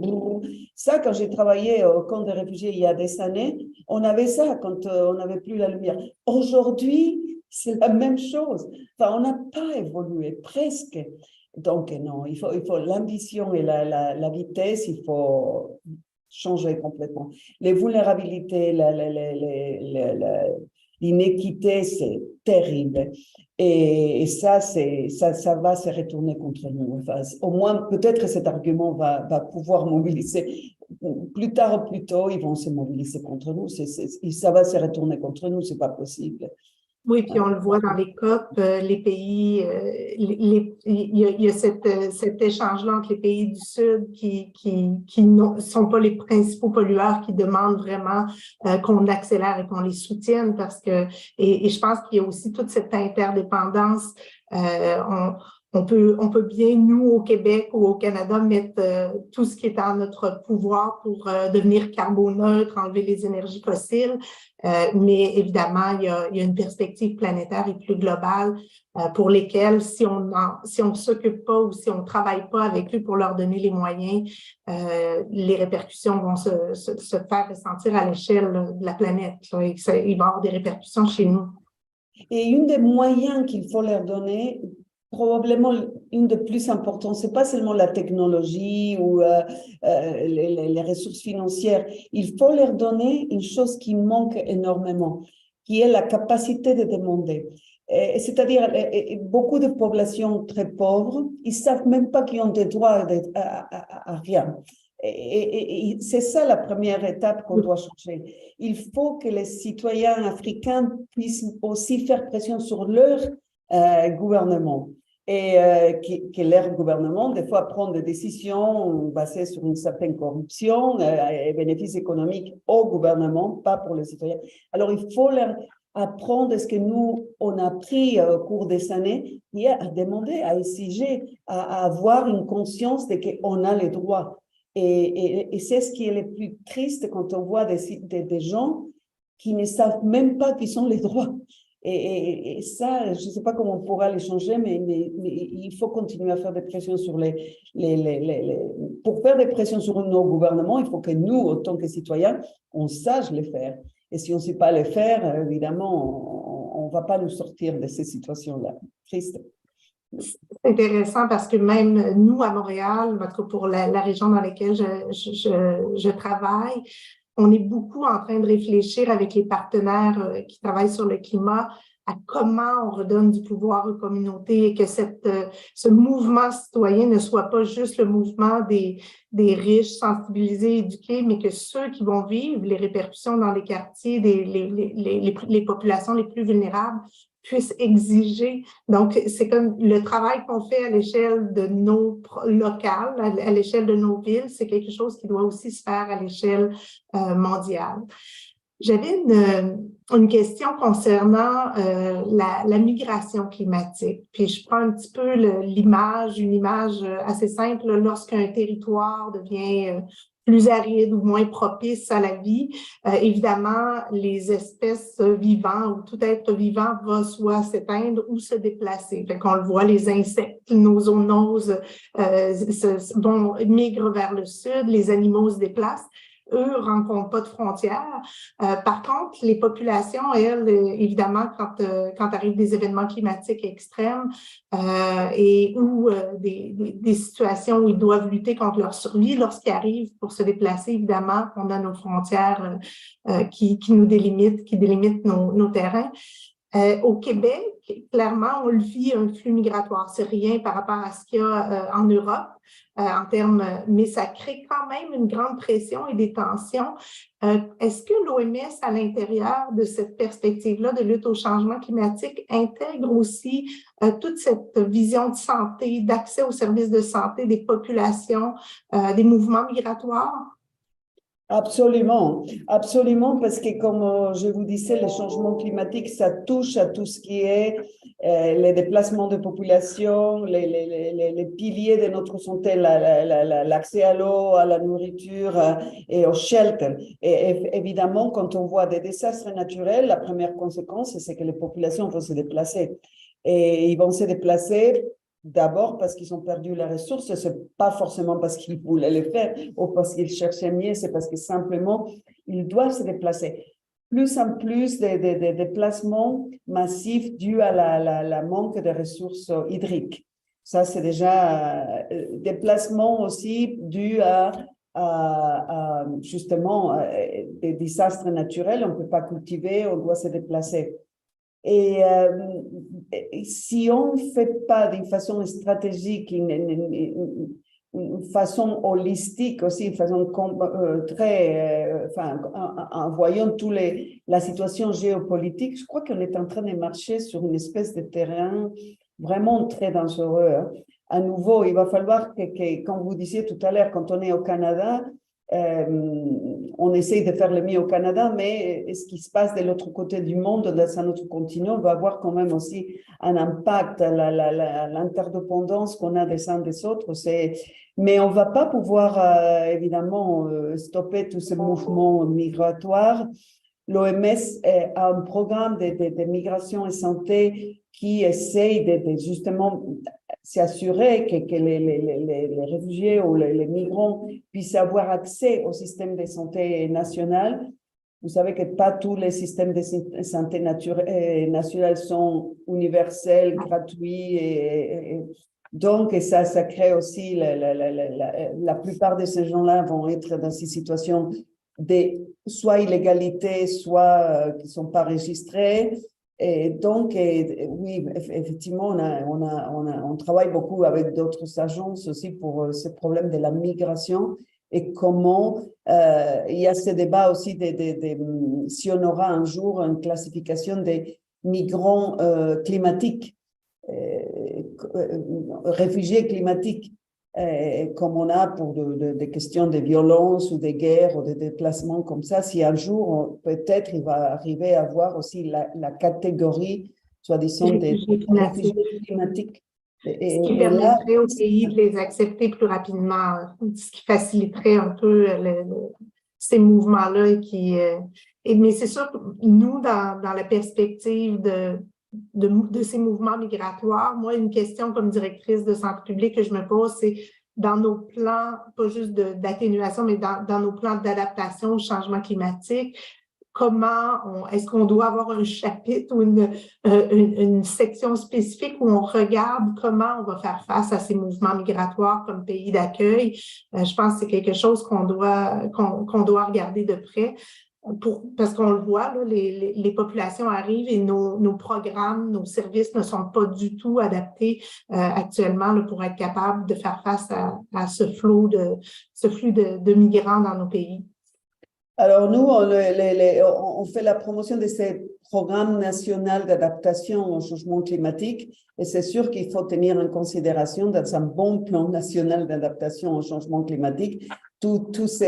Ça, quand j'ai travaillé au camp des réfugiés il y a des années, on avait ça quand on n'avait plus la lumière. Aujourd'hui, c'est la même chose. Enfin, on n'a pas évolué, presque. Donc, non, il faut l'ambition et la vitesse, il faut changer complètement. Les vulnérabilités, l'inéquité, c'est terrible. Et ça va se retourner contre nous. Enfin, au moins, peut-être cet argument va pouvoir mobiliser. Plus tard ou plus tôt, ils vont se mobiliser contre nous. Ça va se retourner contre nous, c'est pas possible. Oui, puis on le voit dans les COP, les pays, il y a cet échange-là entre les pays du Sud qui ne sont pas les principaux pollueurs, qui demandent vraiment qu'on accélère et qu'on les soutienne parce que, et je pense qu'il y a aussi toute cette interdépendance. On peut bien, nous, au Québec ou au Canada, mettre tout ce qui est en notre pouvoir pour devenir carboneutre, enlever les énergies fossiles. Mais évidemment, il y a une perspective planétaire et plus globale pour lesquelles, si on ne s'occupe pas ou si on ne travaille pas avec eux pour leur donner les moyens, les répercussions vont se faire ressentir à l'échelle de la planète. Il va y avoir des répercussions chez nous. Et une des moyens qu'il faut leur donner, probablement une des plus importantes, ce n'est pas seulement la technologie ou les ressources financières. Il faut leur donner une chose qui manque énormément, qui est la capacité de demander. C'est-à-dire, beaucoup de populations très pauvres, ils ne savent même pas qu'ils ont des droits à rien. Et c'est ça la première étape qu'on doit changer. Il faut que les citoyens africains puissent aussi faire pression sur leur gouvernement. Et que leur gouvernement, des fois, prend des décisions basées sur une certaine corruption et bénéfices économiques au gouvernement, pas pour les citoyens. Alors, il faut leur apprendre ce que nous, on a appris au cours des années, et à demander, à exiger, à avoir une conscience de qu'on a les droits. Et c'est ce qui est le plus triste quand on voit des gens qui ne savent même pas qu'ils ont les droits. Et ça, je ne sais pas comment on pourra les changer, mais il faut continuer à faire des pressions sur pour faire des pressions sur nos gouvernements, il faut que nous, en tant que citoyens, on sache les faire. Et si on ne sait pas les faire, évidemment, on ne va pas nous sortir de ces situations-là. Triste. C'est intéressant parce que même nous, à Montréal, en tout cas pour la région dans laquelle je travaille, on est beaucoup en train de réfléchir avec les partenaires qui travaillent sur le climat à comment on redonne du pouvoir aux communautés et que ce mouvement citoyen ne soit pas juste le mouvement des riches, sensibilisés, éduqués, mais que ceux qui vont vivre les répercussions dans les quartiers, les populations les plus vulnérables, puissent exiger. Donc, c'est comme le travail qu'on fait à l'échelle de nos locales, à l'échelle de nos villes, c'est quelque chose qui doit aussi se faire à l'échelle mondiale. J'avais une question concernant la migration climatique. Puis je prends un petit peu une image assez simple. Lorsqu'un territoire devient plus aride ou moins propice à la vie, évidemment, les espèces vivantes ou tout être vivant va soit s'éteindre ou se déplacer. Fait qu'on le voit, les insectes, nos zoonoses migrent vers le sud, les animaux se déplacent. Eux ne rencontrent pas de frontières. Par contre, les populations, elles, évidemment, quand arrivent des événements climatiques extrêmes ou des situations où ils doivent lutter contre leur survie, lorsqu'ils arrivent pour se déplacer, évidemment, on a nos frontières qui nous délimitent, qui délimitent nos terrains. Au Québec, clairement, on le vit un flux migratoire. C'est rien par rapport à ce qu'il y a en Europe en termes, mais ça crée quand même une grande pression et des tensions. Est-ce que l'OMS, à l'intérieur de cette perspective-là de lutte au changement climatique, intègre aussi toute cette vision de santé, d'accès aux services de santé des populations, des mouvements migratoires? Absolument, absolument, parce que comme je vous disais, le changement climatique, ça touche à tout ce qui est les déplacements de population, les piliers de notre santé, l'accès à l'eau, à la nourriture et au shelter. Et évidemment, quand on voit des désastres naturels, la première conséquence, c'est que les populations vont se déplacer. Et ils vont se déplacer d'abord parce qu'ils ont perdu les ressources, c'est pas forcément parce qu'ils voulaient le faire ou parce qu'ils cherchaient mieux, c'est parce que simplement ils doivent se déplacer. Plus en plus de déplacements massifs dus à la manque de ressources hydriques. Ça, c'est déjà déplacements aussi dus à justement des désastres naturels. On ne peut pas cultiver, on doit se déplacer. Et si on ne fait pas d'une façon stratégique, une façon holistique aussi, une façon très, en voyant la situation géopolitique, je crois qu'on est en train de marcher sur une espèce de terrain vraiment très dangereux. Hein. À nouveau, il va falloir que, comme vous disiez tout à l'heure, quand on est au Canada, on essaye de faire le mieux au Canada, mais ce qui se passe de l'autre côté du monde, dans un autre continent, va avoir quand même aussi un impact, l'interdépendance qu'on a des uns des autres. Mais on ne va pas pouvoir, évidemment, stopper tous ces mouvements migratoires. L'OMS a un programme de migration et santé qui essaye de justement s'assurer que les réfugiés ou les migrants puissent avoir accès au système de santé national. Vous savez que pas tous les systèmes de santé nationale sont universels, gratuits. Donc, ça crée aussi, la plupart de ces gens-là vont être dans ces situations de soit illégalité, soit qui ne sont pas registrés. Et donc, oui, effectivement, on travaille beaucoup avec d'autres agences aussi pour ce problème de la migration et comment il y a ce débat aussi si on aura un jour une classification des migrants climatiques, réfugiés climatiques. Comme on a pour des questions de violence ou de guerre ou de déplacements comme ça, si un jour, peut-être, il va arriver à avoir aussi la catégorie, soi-disant, des réfugiés climatiques. Ce qui permettrait au pays de les accepter plus rapidement, ce qui faciliterait un peu ces mouvements-là. Mais c'est sûr que nous, dans la perspective de ces mouvements migratoires, moi, une question comme directrice de santé publique que je me pose, c'est dans nos plans, pas juste d'atténuation, mais dans nos plans d'adaptation au changement climatique, est-ce qu'on doit avoir un chapitre ou une section spécifique où on regarde comment on va faire face à ces mouvements migratoires comme pays d'accueil? Je pense que c'est quelque chose qu'on doit regarder de près. Parce qu'on le voit, là, les populations arrivent et nos programmes, nos services ne sont pas du tout adaptés actuellement là, pour être capables de faire face à ce flux de migrants dans nos pays. Alors, nous, on fait la promotion de ces programmes nationaux d'adaptation au changement climatique et c'est sûr qu'il faut tenir en considération dans un bon plan national d'adaptation au changement climatique tous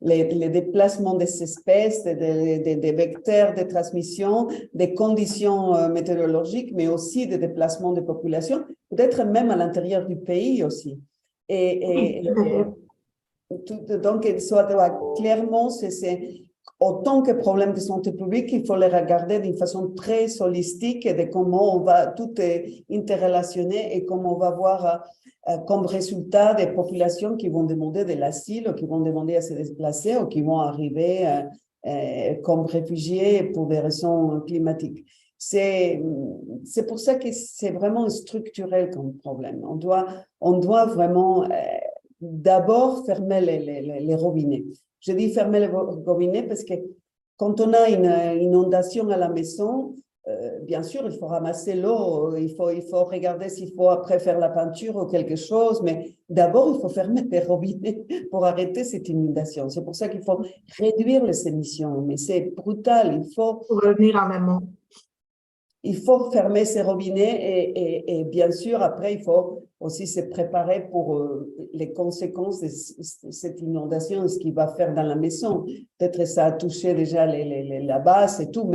les déplacements des espèces, des vecteurs de transmission, des conditions météorologiques, mais aussi des déplacements de population, peut-être même à l'intérieur du pays aussi. Donc, clairement, c'est autant que problème de santé publique, il faut les regarder d'une façon très holistique de comment tout est interrelationné et comment on va voir comme résultat des populations qui vont demander de l'asile, ou qui vont demander à se déplacer, ou qui vont arriver comme réfugiés pour des raisons climatiques. C'est pour ça que c'est vraiment structurel comme problème. On doit vraiment d'abord fermer les robinets. Je dis fermer les robinets parce que quand on a une inondation à la maison, bien sûr, il faut ramasser l'eau, il faut regarder s'il faut après faire la peinture ou quelque chose, mais d'abord, il faut fermer les robinets pour arrêter cette inondation. C'est pour ça qu'il faut réduire les émissions, mais c'est brutal, Pour revenir en amont. Il faut fermer ces robinets et bien sûr, après, il faut aussi se préparer pour les conséquences de cette inondation et ce qu'il va faire dans la maison. Peut-être que ça a touché déjà la base et tout,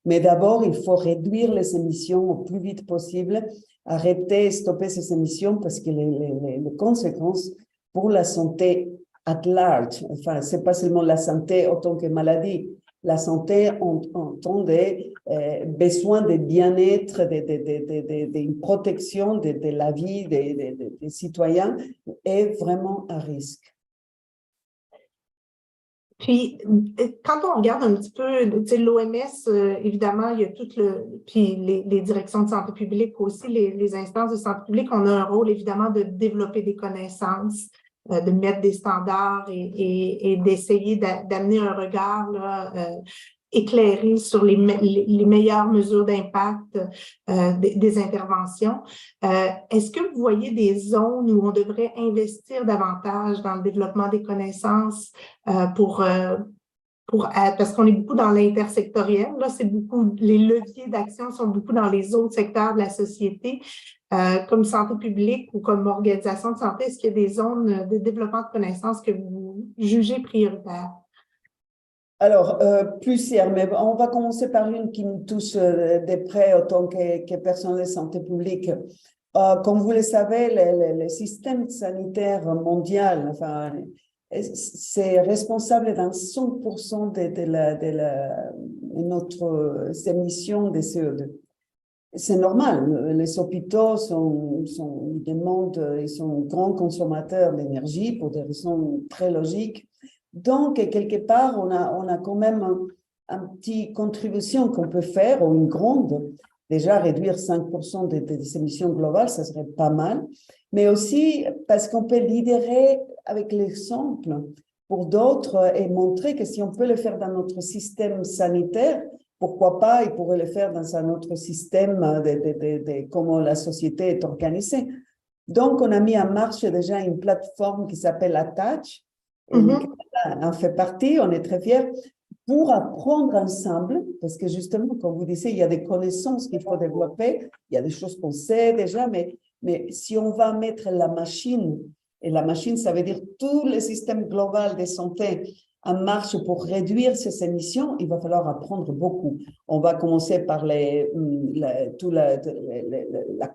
mais d'abord, il faut réduire les émissions au plus vite possible, arrêter, stopper ces émissions parce que les conséquences pour la santé at large, enfin, c'est pas seulement la santé autant que maladie, la santé en tant des besoins de bien-être, d'une protection de la vie des citoyens est vraiment à risque. Puis, quand on regarde un petit peu, l'OMS, évidemment, il y a puis les directions de santé publique aussi, les instances de santé publique, on a un rôle, évidemment, de développer des connaissances, de mettre des standards et d'essayer d'amener un regard là, éclairé sur les meilleures mesures d'impact des interventions. Est-ce que vous voyez des zones où on devrait investir davantage dans le développement des connaissances parce qu'on est beaucoup dans l'intersectoriel, là, c'est beaucoup, les leviers d'action sont beaucoup dans les autres secteurs de la société, comme santé publique ou comme organisation de santé. Est-ce qu'il y a des zones de développement de connaissances que vous jugez prioritaires? Alors, plusieurs, mais on va commencer par une qui nous touche de près autant que personnel de santé publique. Comme vous le savez, le système sanitaire mondial, enfin, c'est responsable dans 100% de notre émission de CO2. C'est normal, les hôpitaux ils sont grands consommateurs d'énergie pour des raisons très logiques. Donc, quelque part, on a quand même une petite contribution qu'on peut faire, ou une grande. Déjà, réduire 5% des émissions globales, ça serait pas mal. Mais aussi parce qu'on peut lidérer avec l'exemple pour d'autres et montrer que si on peut le faire dans notre système sanitaire, pourquoi pas, ils pourraient le faire dans un autre système de comment la société est organisée. Donc, on a mis en marche déjà une plateforme qui s'appelle Attach. On fait partie, on est très fiers, pour apprendre ensemble, parce que justement, comme vous disiez, il y a des connaissances qu'il faut développer, il y a des choses qu'on sait déjà, mais si on va mettre la machine, et la machine, ça veut dire tout le système global de santé en marche pour réduire ces émissions, il va falloir apprendre beaucoup. On va commencer par la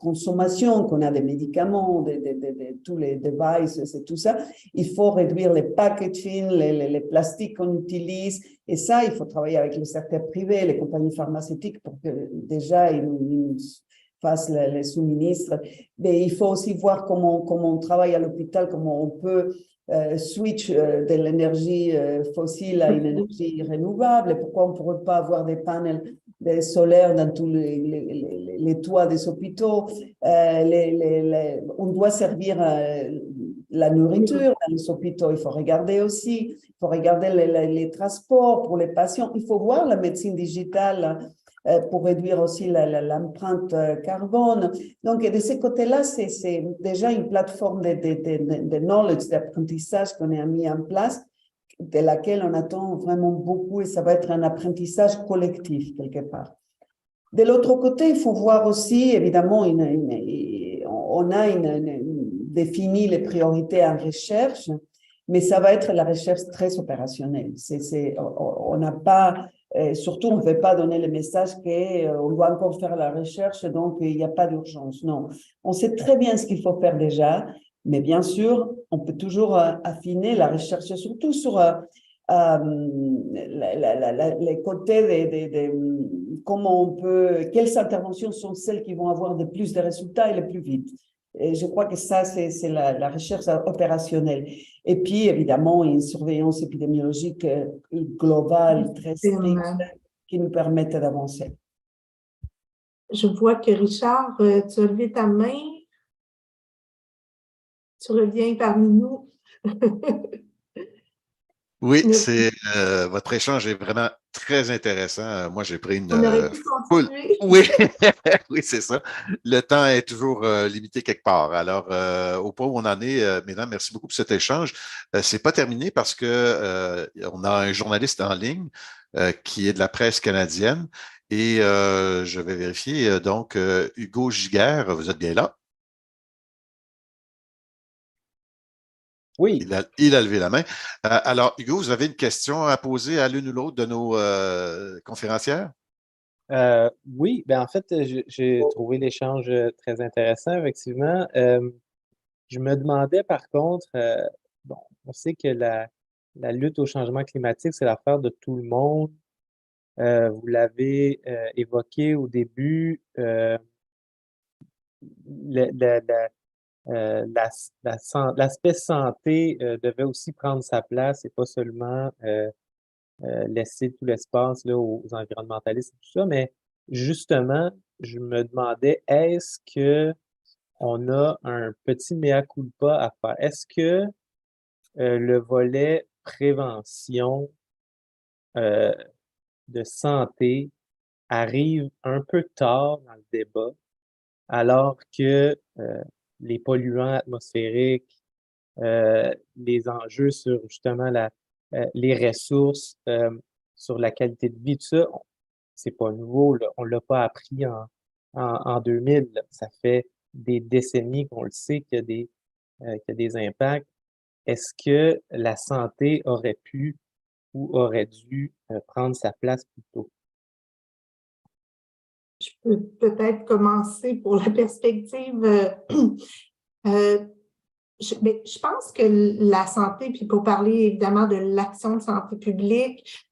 consommation qu'on a des médicaments, tous les devices et tout ça. Il faut réduire les packaging, les plastiques qu'on utilise. Et ça, il faut travailler avec le secteur privé, les compagnies pharmaceutiques pour que déjà ils nous fassent les suministres. Mais il faut aussi voir comment on travaille à l'hôpital, comment on peut switch de l'énergie fossile à une énergie renouvelable, et pourquoi on ne pourrait pas avoir des panels solaires dans tous les toits des hôpitaux. On doit servir la nourriture dans les hôpitaux, il faut regarder aussi, il faut regarder les transports pour les patients, il faut voir la médecine digitale pour réduire aussi l'empreinte carbone. Donc, de ce côté-là, c'est déjà une plateforme de knowledge, d'apprentissage qu'on a mis en place, de laquelle on attend vraiment beaucoup, et ça va être un apprentissage collectif quelque part. De l'autre côté, il faut voir aussi, évidemment, on a défini les priorités en recherche, mais ça va être la recherche très opérationnelle. On n'a pas... surtout, on ne veut pas donner le message qu'on doit encore faire la recherche, donc il n'y a pas d'urgence. Non, on sait très bien ce qu'il faut faire déjà, mais bien sûr, on peut toujours affiner la recherche, surtout sur les côtés comment on peut, quelles interventions sont celles qui vont avoir le plus de résultats et le plus vite. Et je crois que ça, c'est la recherche opérationnelle. Et puis, évidemment, une surveillance épidémiologique globale, très stricte, qui nous permette d'avancer. Je vois que Richard, tu as levé ta main. Tu reviens parmi nous. Oui, votre échange est vraiment très intéressant. Moi, j'ai pris une On aurait pu full. continuer. Oui, oui, c'est ça. Le temps est toujours limité quelque part. Alors, au point où on en est, mesdames, merci beaucoup pour cet échange. C'est pas terminé parce que on a un journaliste en ligne qui est de la presse canadienne et je vais vérifier. Donc, Hugo Giguère, vous êtes bien là? Oui, Il a levé la main. Alors, Hugo, vous avez une question à poser à l'une ou l'autre de nos conférencières? oui, ben en fait, j'ai trouvé l'échange très intéressant, effectivement. Je me demandais par contre, bon, on sait que la lutte au changement climatique, c'est l'affaire de tout le monde. Vous l'avez évoqué au début, le- le- le- l'aspect santé devait aussi prendre sa place et pas seulement laisser tout l'espace là, aux environnementalistes et tout ça, mais justement, je me demandais, est-ce que on a un petit mea culpa à faire? Est-ce que le volet prévention euh, de santé arrive un peu tard dans le débat, alors que les polluants atmosphériques, les enjeux sur justement les ressources, sur la qualité de vie, tout ça, c'est pas nouveau, là. On l'a pas appris en 2000, là. Ça fait des décennies qu'on le sait qu'il y a des impacts. Est-ce que la santé aurait pu ou aurait dû prendre sa place plus tôt? Je peux peut-être commencer pour la perspective. Euh, je pense que la santé, puis pour parler évidemment de l'action de santé publique,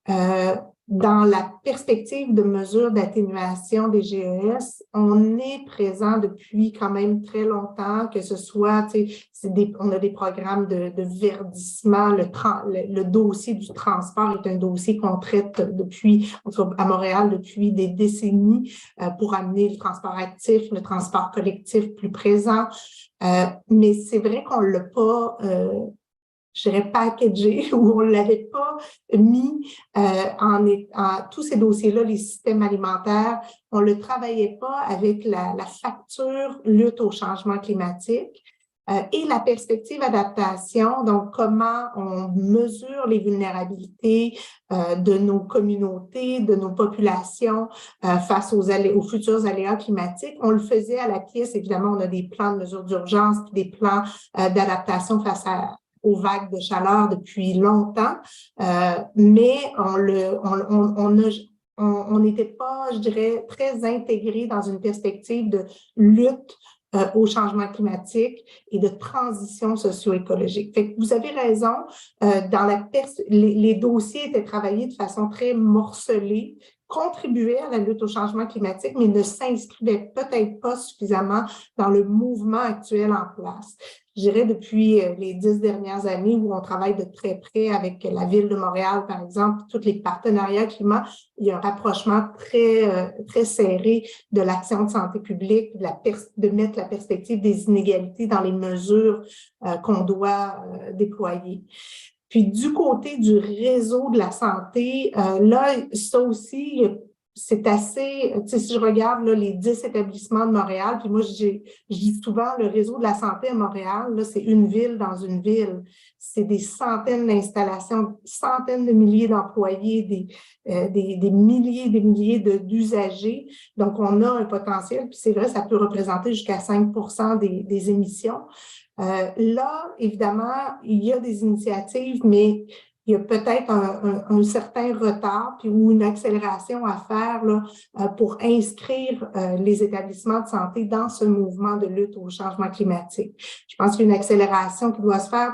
dans la perspective de mesures d'atténuation des GES, on est présent depuis quand même très longtemps, que ce soit, tu sais, on a des programmes de verdissement. Le dossier du transport est un dossier qu'on traite depuis, à Montréal depuis des décennies, pour amener le transport actif, le transport collectif plus présent. Mais c'est vrai qu'on ne l'a pas, je dirais, packagé ou on ne l'avait pas mis en tous ces dossiers-là, les systèmes alimentaires, on ne le travaillait pas avec la facture lutte au changement climatique. Et la perspective adaptation, donc comment on mesure les vulnérabilités de nos communautés, de nos populations face aux futurs aléas climatiques. On le faisait à la pièce, évidemment, on a des plans de mesures d'urgence, des plans d'adaptation face aux vagues de chaleur depuis longtemps, mais on n'était pas, je dirais, très intégré dans une perspective de lutte au changement climatique et de transition socio-écologique. Fait que vous avez raison, les dossiers étaient travaillés de façon très morcelée, contribuaient à la lutte au changement climatique, mais ne s'inscrivaient peut-être pas suffisamment dans le mouvement actuel en place. Je dirais depuis les 10 dernières années où on travaille de très près avec la Ville de Montréal, par exemple, tous les partenariats climat, il y a un rapprochement très serré de l'action de santé publique, de mettre la perspective des inégalités dans les mesures qu'on doit déployer. Puis du côté du réseau de la santé, là, ça aussi, c'est assez, tu sais, si je regarde là, les 10 établissements de Montréal, puis moi, je dis souvent, le réseau de la santé à Montréal, là, c'est une ville dans une ville. C'est des centaines d'installations, centaines de milliers d'employés, des milliers et des milliers d'usagers. Donc, on a un potentiel, puis c'est vrai, ça peut représenter jusqu'à 5% des émissions. Là, évidemment, il y a des initiatives, mais il y a peut-être un certain retard ou une accélération à faire là, pour inscrire les établissements de santé dans ce mouvement de lutte au changement climatique. Je pense qu'il y a une accélération qui doit se faire.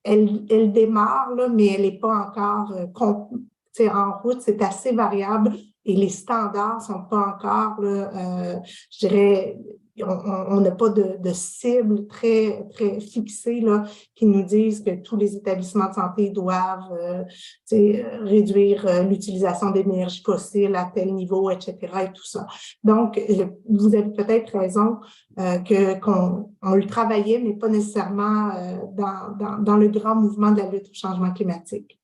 Elle démarre, là, mais elle n'est pas encore en route. C'est assez variable et les standards ne sont pas encore, là, je dirais, on n'a pas de cible très, très fixée là, qui nous disent que tous les établissements de santé doivent réduire l'utilisation d'énergie fossile à tel niveau, etc. et tout ça. Donc, vous avez peut-être raison qu'on le travaillait, mais pas nécessairement dans le grand mouvement de la lutte au changement climatique.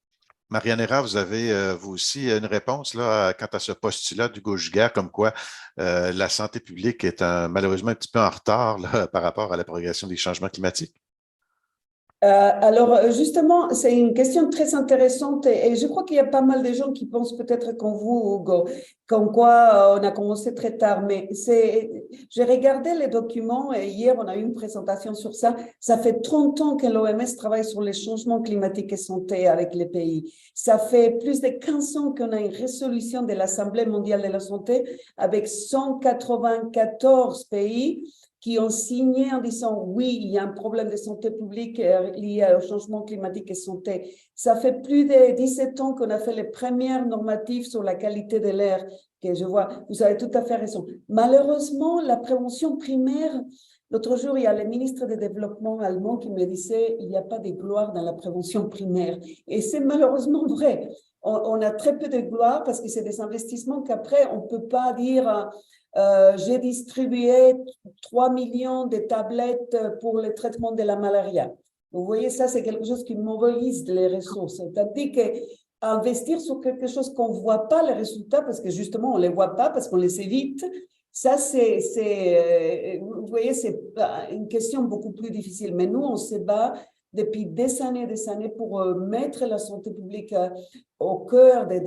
Marianne Hérard, vous avez vous aussi une réponse là, quant à ce postulat d'Hugo Giguère, comme quoi la santé publique est malheureusement un petit peu en retard là, par rapport à la progression des changements climatiques? Alors, justement, c'est une question très intéressante et je crois qu'il y a pas mal de gens qui pensent peut-être comme vous, Hugo, comme quoi on a commencé très tard. Mais j'ai regardé les documents et hier, on a eu une présentation sur ça. Ça fait 30 ans que l'OMS travaille sur les changements climatiques et santé avec les pays. Ça fait plus de 15 ans qu'on a une résolution de l'Assemblée mondiale de la santé avec 194 pays qui ont signé en disant oui, il y a un problème de santé publique lié au changement climatique et santé. Ça fait plus de 17 ans qu'on a fait les premières normatives sur la qualité de l'air, que je vois, vous avez tout à fait raison. Malheureusement, la prévention primaire, l'autre jour, il y a le ministre du Développement allemand qui me disait il n'y a pas de gloire dans la prévention primaire. Et c'est malheureusement vrai. On a très peu de gloire parce que c'est des investissements qu'après, on ne peut pas dire j'ai distribué 3 millions de tablettes pour le traitement de la malaria. Vous voyez, ça, c'est quelque chose qui mobilise les ressources. C'est-à-dire qu'investir sur quelque chose qu'on ne voit pas les résultats, parce que justement, on ne les voit pas, parce qu'on les évite, ça, vous voyez, c'est une question beaucoup plus difficile. Mais nous, on se bat depuis des années pour mettre la santé publique au cœur des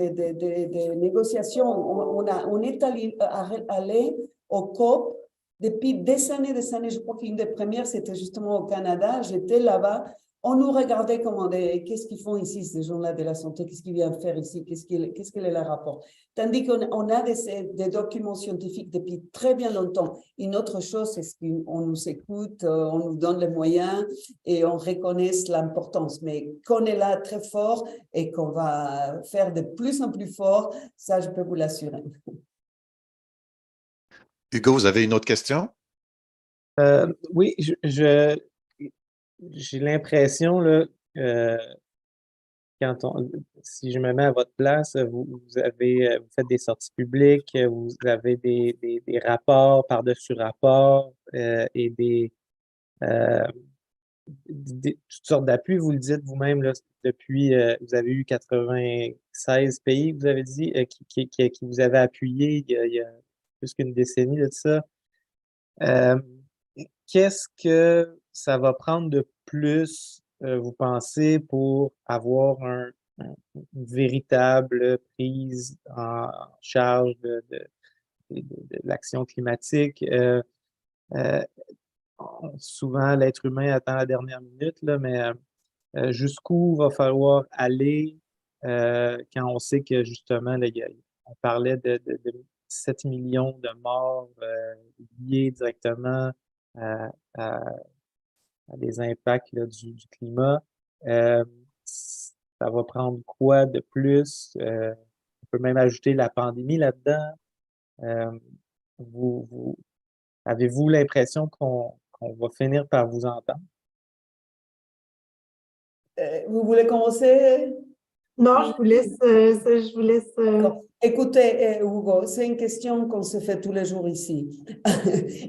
négociations. On est allé au COP depuis des années. Je crois qu'une des premières, c'était justement au Canada. J'étais là-bas. On nous regardait comme qu'est-ce qu'ils font ici, ces gens-là de la santé, qu'est-ce qu'ils viennent faire ici, qu'est-ce qu'il est leur rapport. Tandis qu'on a des documents scientifiques depuis très bien longtemps. Une autre chose, c'est qu'on nous écoute, on nous donne les moyens et on reconnaît l'importance. Mais qu'on est là très fort et qu'on va faire de plus en plus fort, ça, je peux vous l'assurer. Hugo, vous avez une autre question? Oui, j'ai l'impression, là, si je me mets à votre place, vous faites des sorties publiques, vous avez des rapports par-dessus rapports et toutes sortes d'appuis. Vous le dites vous-même, là, depuis, vous avez eu 96 pays, vous avez dit, qui vous avaient appuyé il y a plus qu'une décennie de ça. Qu'est-ce que ça va prendre de plus, vous pensez, pour avoir une véritable prise en charge de l'action climatique? Souvent, l'être humain attend la dernière minute, là, mais jusqu'où va falloir aller quand on sait que justement, là, on parlait de 7 millions de morts liés directement à, à- à des impacts là, du climat. Ça va prendre quoi de plus? On peut même ajouter la pandémie là-dedans. Euh, avez-vous l'impression qu'on va finir par vous entendre? Vous voulez commencer? Non, je vous laisse. D'accord. Écoutez, Hugo, c'est une question qu'on se fait tous les jours ici.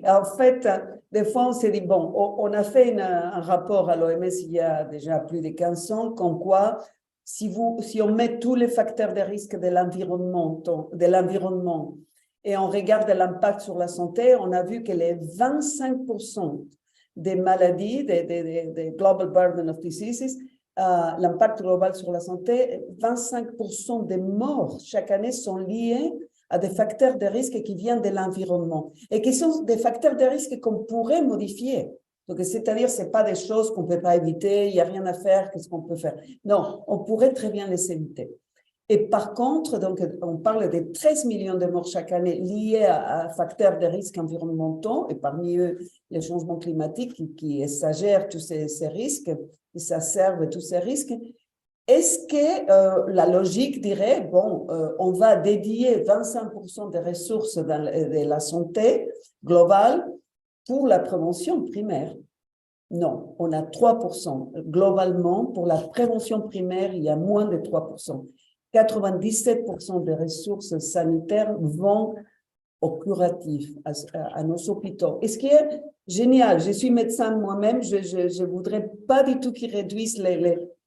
En fait, des fois, on s'est dit, bon, on a fait un rapport à l'OMS il y a déjà plus de 15 ans, comme quoi, si on met tous les facteurs de risque de l'environnement et on regarde l'impact sur la santé, on a vu que les 25% des maladies, des Global Burden of Diseases, l'impact global sur la santé, 25% des morts chaque année sont liés à des facteurs de risque qui viennent de l'environnement et qui sont des facteurs de risque qu'on pourrait modifier. Donc, c'est-à-dire, ce n'est pas des choses qu'on ne peut pas éviter, il n'y a rien à faire, qu'est-ce qu'on peut faire? Non, on pourrait très bien les éviter. Et par contre, donc, on parle de 13 millions de morts chaque année liés à facteurs de risque environnementaux, et parmi eux, les changements climatiques qui exagèrent tous ces risques, qui s'asservent tous ces risques. Est-ce que la logique dirait, bon, on va dédier 25% des ressources de la santé globale pour la prévention primaire? Non, on a 3%. Globalement, pour la prévention primaire, il y a moins de 3%. 97% des ressources sanitaires vont au curatif, à nos hôpitaux. Et ce qui est génial, je suis médecin moi-même, je ne voudrais pas du tout qu'ils réduisent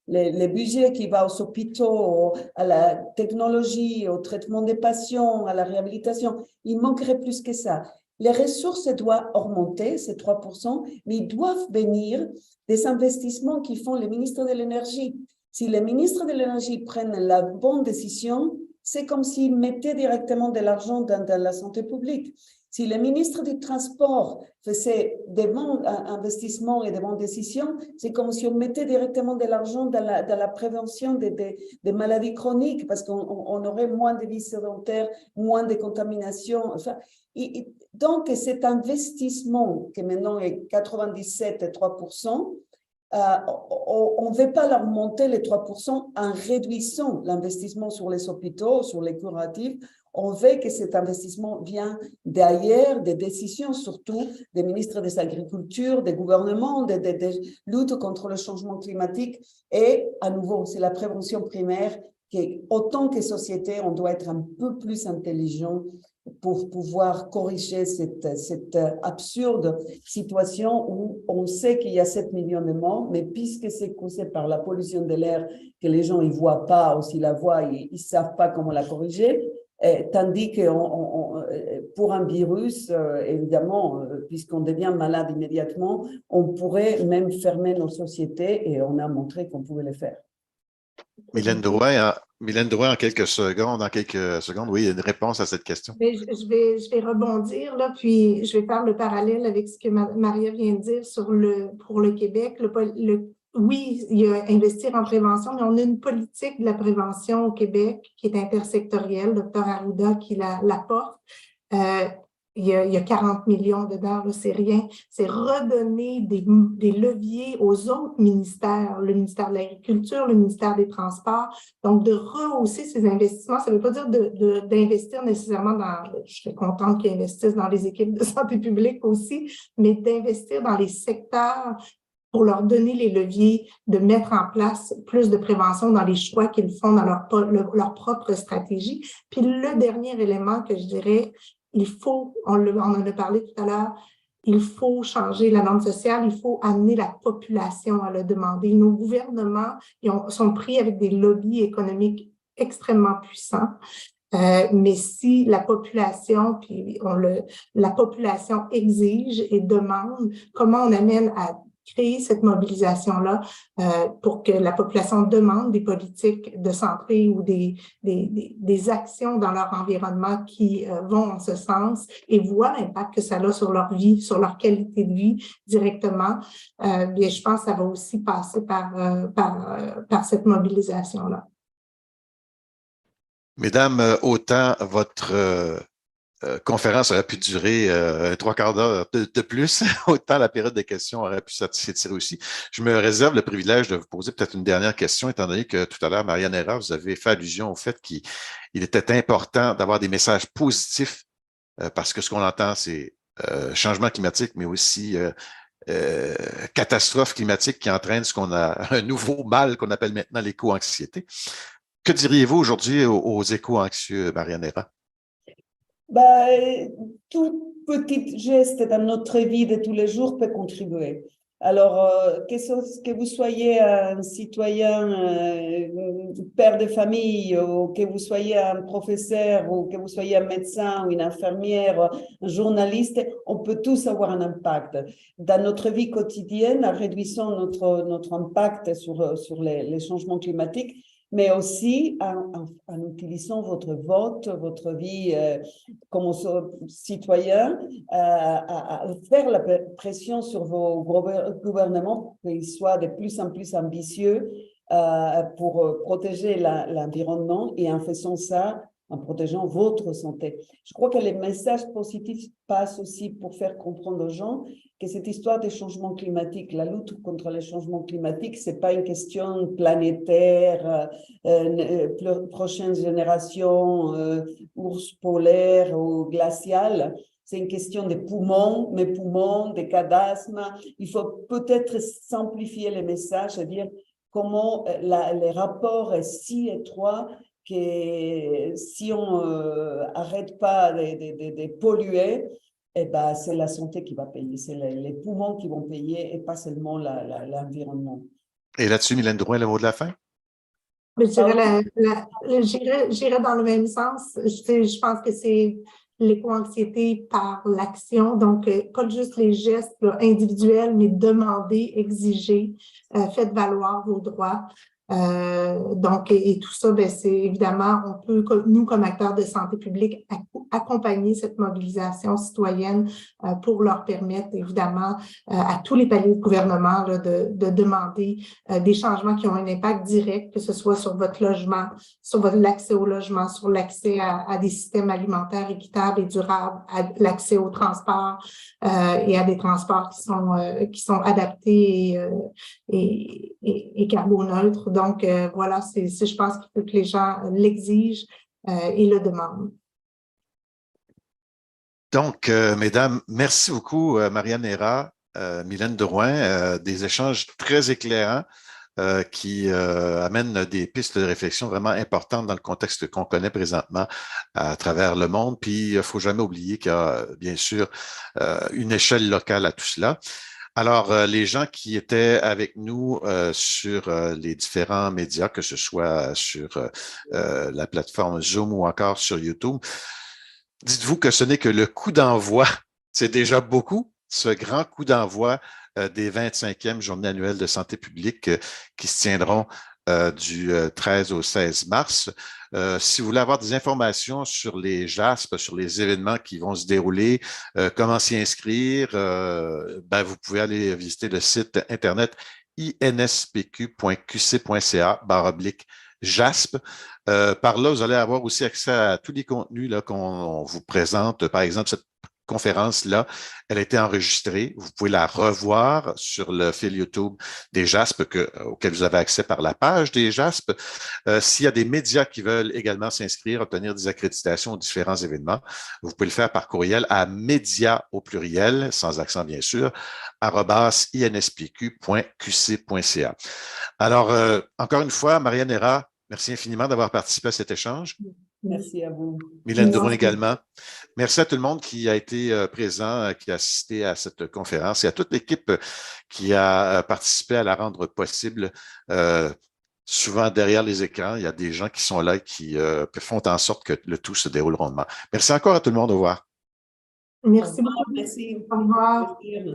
les budgets qui vont aux hôpitaux, à la technologie, au traitement des patients, à la réhabilitation, il manquerait plus que ça. Les ressources doivent augmenter, c'est 3%, mais ils doivent venir des investissements qui font les ministres de l'énergie. Si les ministres de l'énergie prennent la bonne décision, c'est comme s'ils mettaient directement de l'argent dans la santé publique. Si les ministres du transport faisaient des bons investissements et des bonnes décisions, c'est comme si on mettait directement de l'argent dans la prévention des maladies chroniques, parce qu'on aurait moins de vie sédentaire, moins de contamination. Enfin, donc, cet investissement, qui maintenant est 97,3%, on ne veut pas leur monter les 3% en réduisant l'investissement sur les hôpitaux, sur les curatifs. On veut que cet investissement vienne d'ailleurs, des décisions surtout des ministres de l'Agriculture, des gouvernements, des luttes contre le changement climatique. Et à nouveau, c'est la prévention primaire qui, autant que société, on doit être un peu plus intelligent pour pouvoir corriger cette absurde situation où on sait qu'il y a 7 millions de morts, mais puisque c'est causé par la pollution de l'air que les gens ne voient pas, ou s'ils la voient, ils ne savent pas comment la corriger, tandis que pour un virus, évidemment, puisqu'on devient malade immédiatement, on pourrait même fermer nos sociétés et on a montré qu'on pouvait le faire. Mylène Drouin, en quelques secondes, oui, une réponse à cette question. Mais je vais rebondir, là, puis je vais faire le parallèle avec ce que Maria vient de dire pour le Québec. Oui, il y a investir en prévention, mais on a une politique de la prévention au Québec qui est intersectorielle. Dr Arruda qui la porte. Il y a 40 millions dedans, c'est rien. C'est redonner des leviers aux autres ministères, le ministère de l'Agriculture, le ministère des Transports. Donc, de rehausser ces investissements, ça ne veut pas dire d'investir nécessairement je serais contente qu'ils investissent dans les équipes de santé publique aussi, mais d'investir dans les secteurs pour leur donner les leviers de mettre en place plus de prévention dans les choix qu'ils font dans leur propre stratégie. Puis le dernier élément que je dirais, on en a parlé tout à l'heure, il faut changer la norme sociale, il faut amener la population à le demander. Nos gouvernements sont pris avec des lobbies économiques extrêmement puissants. Mais si la population, la population exige et demande, comment on amène à créer cette mobilisation-là pour que la population demande des politiques de santé ou des actions dans leur environnement qui vont en ce sens et voient l'impact que ça a sur leur vie, sur leur qualité de vie directement. Bien, je pense que ça va aussi passer par cette mobilisation-là. Mesdames, autant votre conférence aurait pu durer 3/4 d'heure de plus, autant la période de questions aurait pu s'étirer aussi. Je me réserve le privilège de vous poser peut-être une dernière question, étant donné que tout à l'heure, Marianne Erard, vous avez fait allusion au fait qu'il était important d'avoir des messages positifs, parce que ce qu'on entend, c'est changement climatique, mais aussi catastrophe climatique qui entraîne un nouveau mal qu'on appelle maintenant l'éco-anxiété. Que diriez-vous aujourd'hui aux éco-anxieux, Marianne Erard? Tout petit geste dans notre vie de tous les jours peut contribuer. Alors, que vous soyez un citoyen, père de famille, ou que vous soyez un professeur, ou que vous soyez un médecin, ou une infirmière, un journaliste, on peut tous avoir un impact. Dans notre vie quotidienne, en réduisant notre impact sur les changements climatiques, mais aussi en utilisant votre vote, votre vie comme citoyen, à faire la pression sur vos gouvernements pour qu'ils soient de plus en plus ambitieux pour protéger l'environnement et en faisant ça, en protégeant votre santé. Je crois que les messages positifs passent aussi pour faire comprendre aux gens que cette histoire des changements climatiques, la lutte contre les changements climatiques, ce n'est pas une question planétaire, prochaines générations, ours polaires ou glaciales. C'est une question de poumons, mes poumons, des cas d'asthme. Il faut peut-être simplifier les messages et dire comment les rapports sont si étroits que si on n'arrête pas de polluer, eh ben, c'est la santé qui va payer, c'est les poumons qui vont payer et pas seulement l'environnement. Et là-dessus, Mylène Drouin, le mot de la fin? Mais je dirais j'irais dans le même sens. Je pense que c'est l'éco-anxiété par l'action. Donc, pas juste les gestes là, individuels, mais demander, exiger, faites valoir vos droits. Donc, et tout ça, ben, c'est évidemment, on peut, nous, comme acteurs de santé publique, accompagner cette mobilisation citoyenne pour leur permettre, évidemment, à tous les paliers de gouvernement là, de demander des changements qui ont un impact direct, que ce soit sur votre logement, sur l'accès au logement, sur l'accès à des systèmes alimentaires équitables et durables, à l'accès au transport et à des transports qui sont adaptés et carboneutres. Donc, voilà, je pense qu'il faut que les gens l'exigent et le demandent. Donc, mesdames, merci beaucoup, Marianne Héra, Mylène Drouin, des échanges très éclairants qui amènent des pistes de réflexion vraiment importantes dans le contexte qu'on connaît présentement à travers le monde. Puis, il ne faut jamais oublier qu'il y a, bien sûr, une échelle locale à tout cela. Alors, les gens qui étaient avec nous sur les différents médias, que ce soit sur la plateforme Zoom ou encore sur YouTube, dites-vous que ce n'est que le coup d'envoi. C'est déjà beaucoup, ce grand coup d'envoi des 25e Journées annuelles de santé publique qui se tiendront du 13 au 16 mars. Si vous voulez avoir des informations sur les JASP, sur les événements qui vont se dérouler, comment s'y inscrire, ben vous pouvez aller visiter le site internet inspq.qc.ca/JASP. Par là, vous allez avoir aussi accès à tous les contenus là, qu'on vous présente. Par exemple, cette conférence-là, elle a été enregistrée. Vous pouvez la revoir sur le fil YouTube des JASP auquel vous avez accès par la page des JASP. S'il y a des médias qui veulent également s'inscrire, obtenir des accréditations aux différents événements, vous pouvez le faire par courriel à médias au pluriel, sans accent bien sûr, @inspq.qc.ca. Alors, encore une fois, Marianne Héra, merci infiniment d'avoir participé à cet échange. Merci à vous. Mylène Drouin également. Merci à tout le monde qui a été présent, qui a assisté à cette conférence et à toute l'équipe qui a participé à la rendre possible. Souvent, derrière les écrans, il y a des gens qui sont là et qui font en sorte que le tout se déroule rondement. Merci encore à tout le monde. Au revoir. Merci beaucoup. Merci. Au revoir. Merci.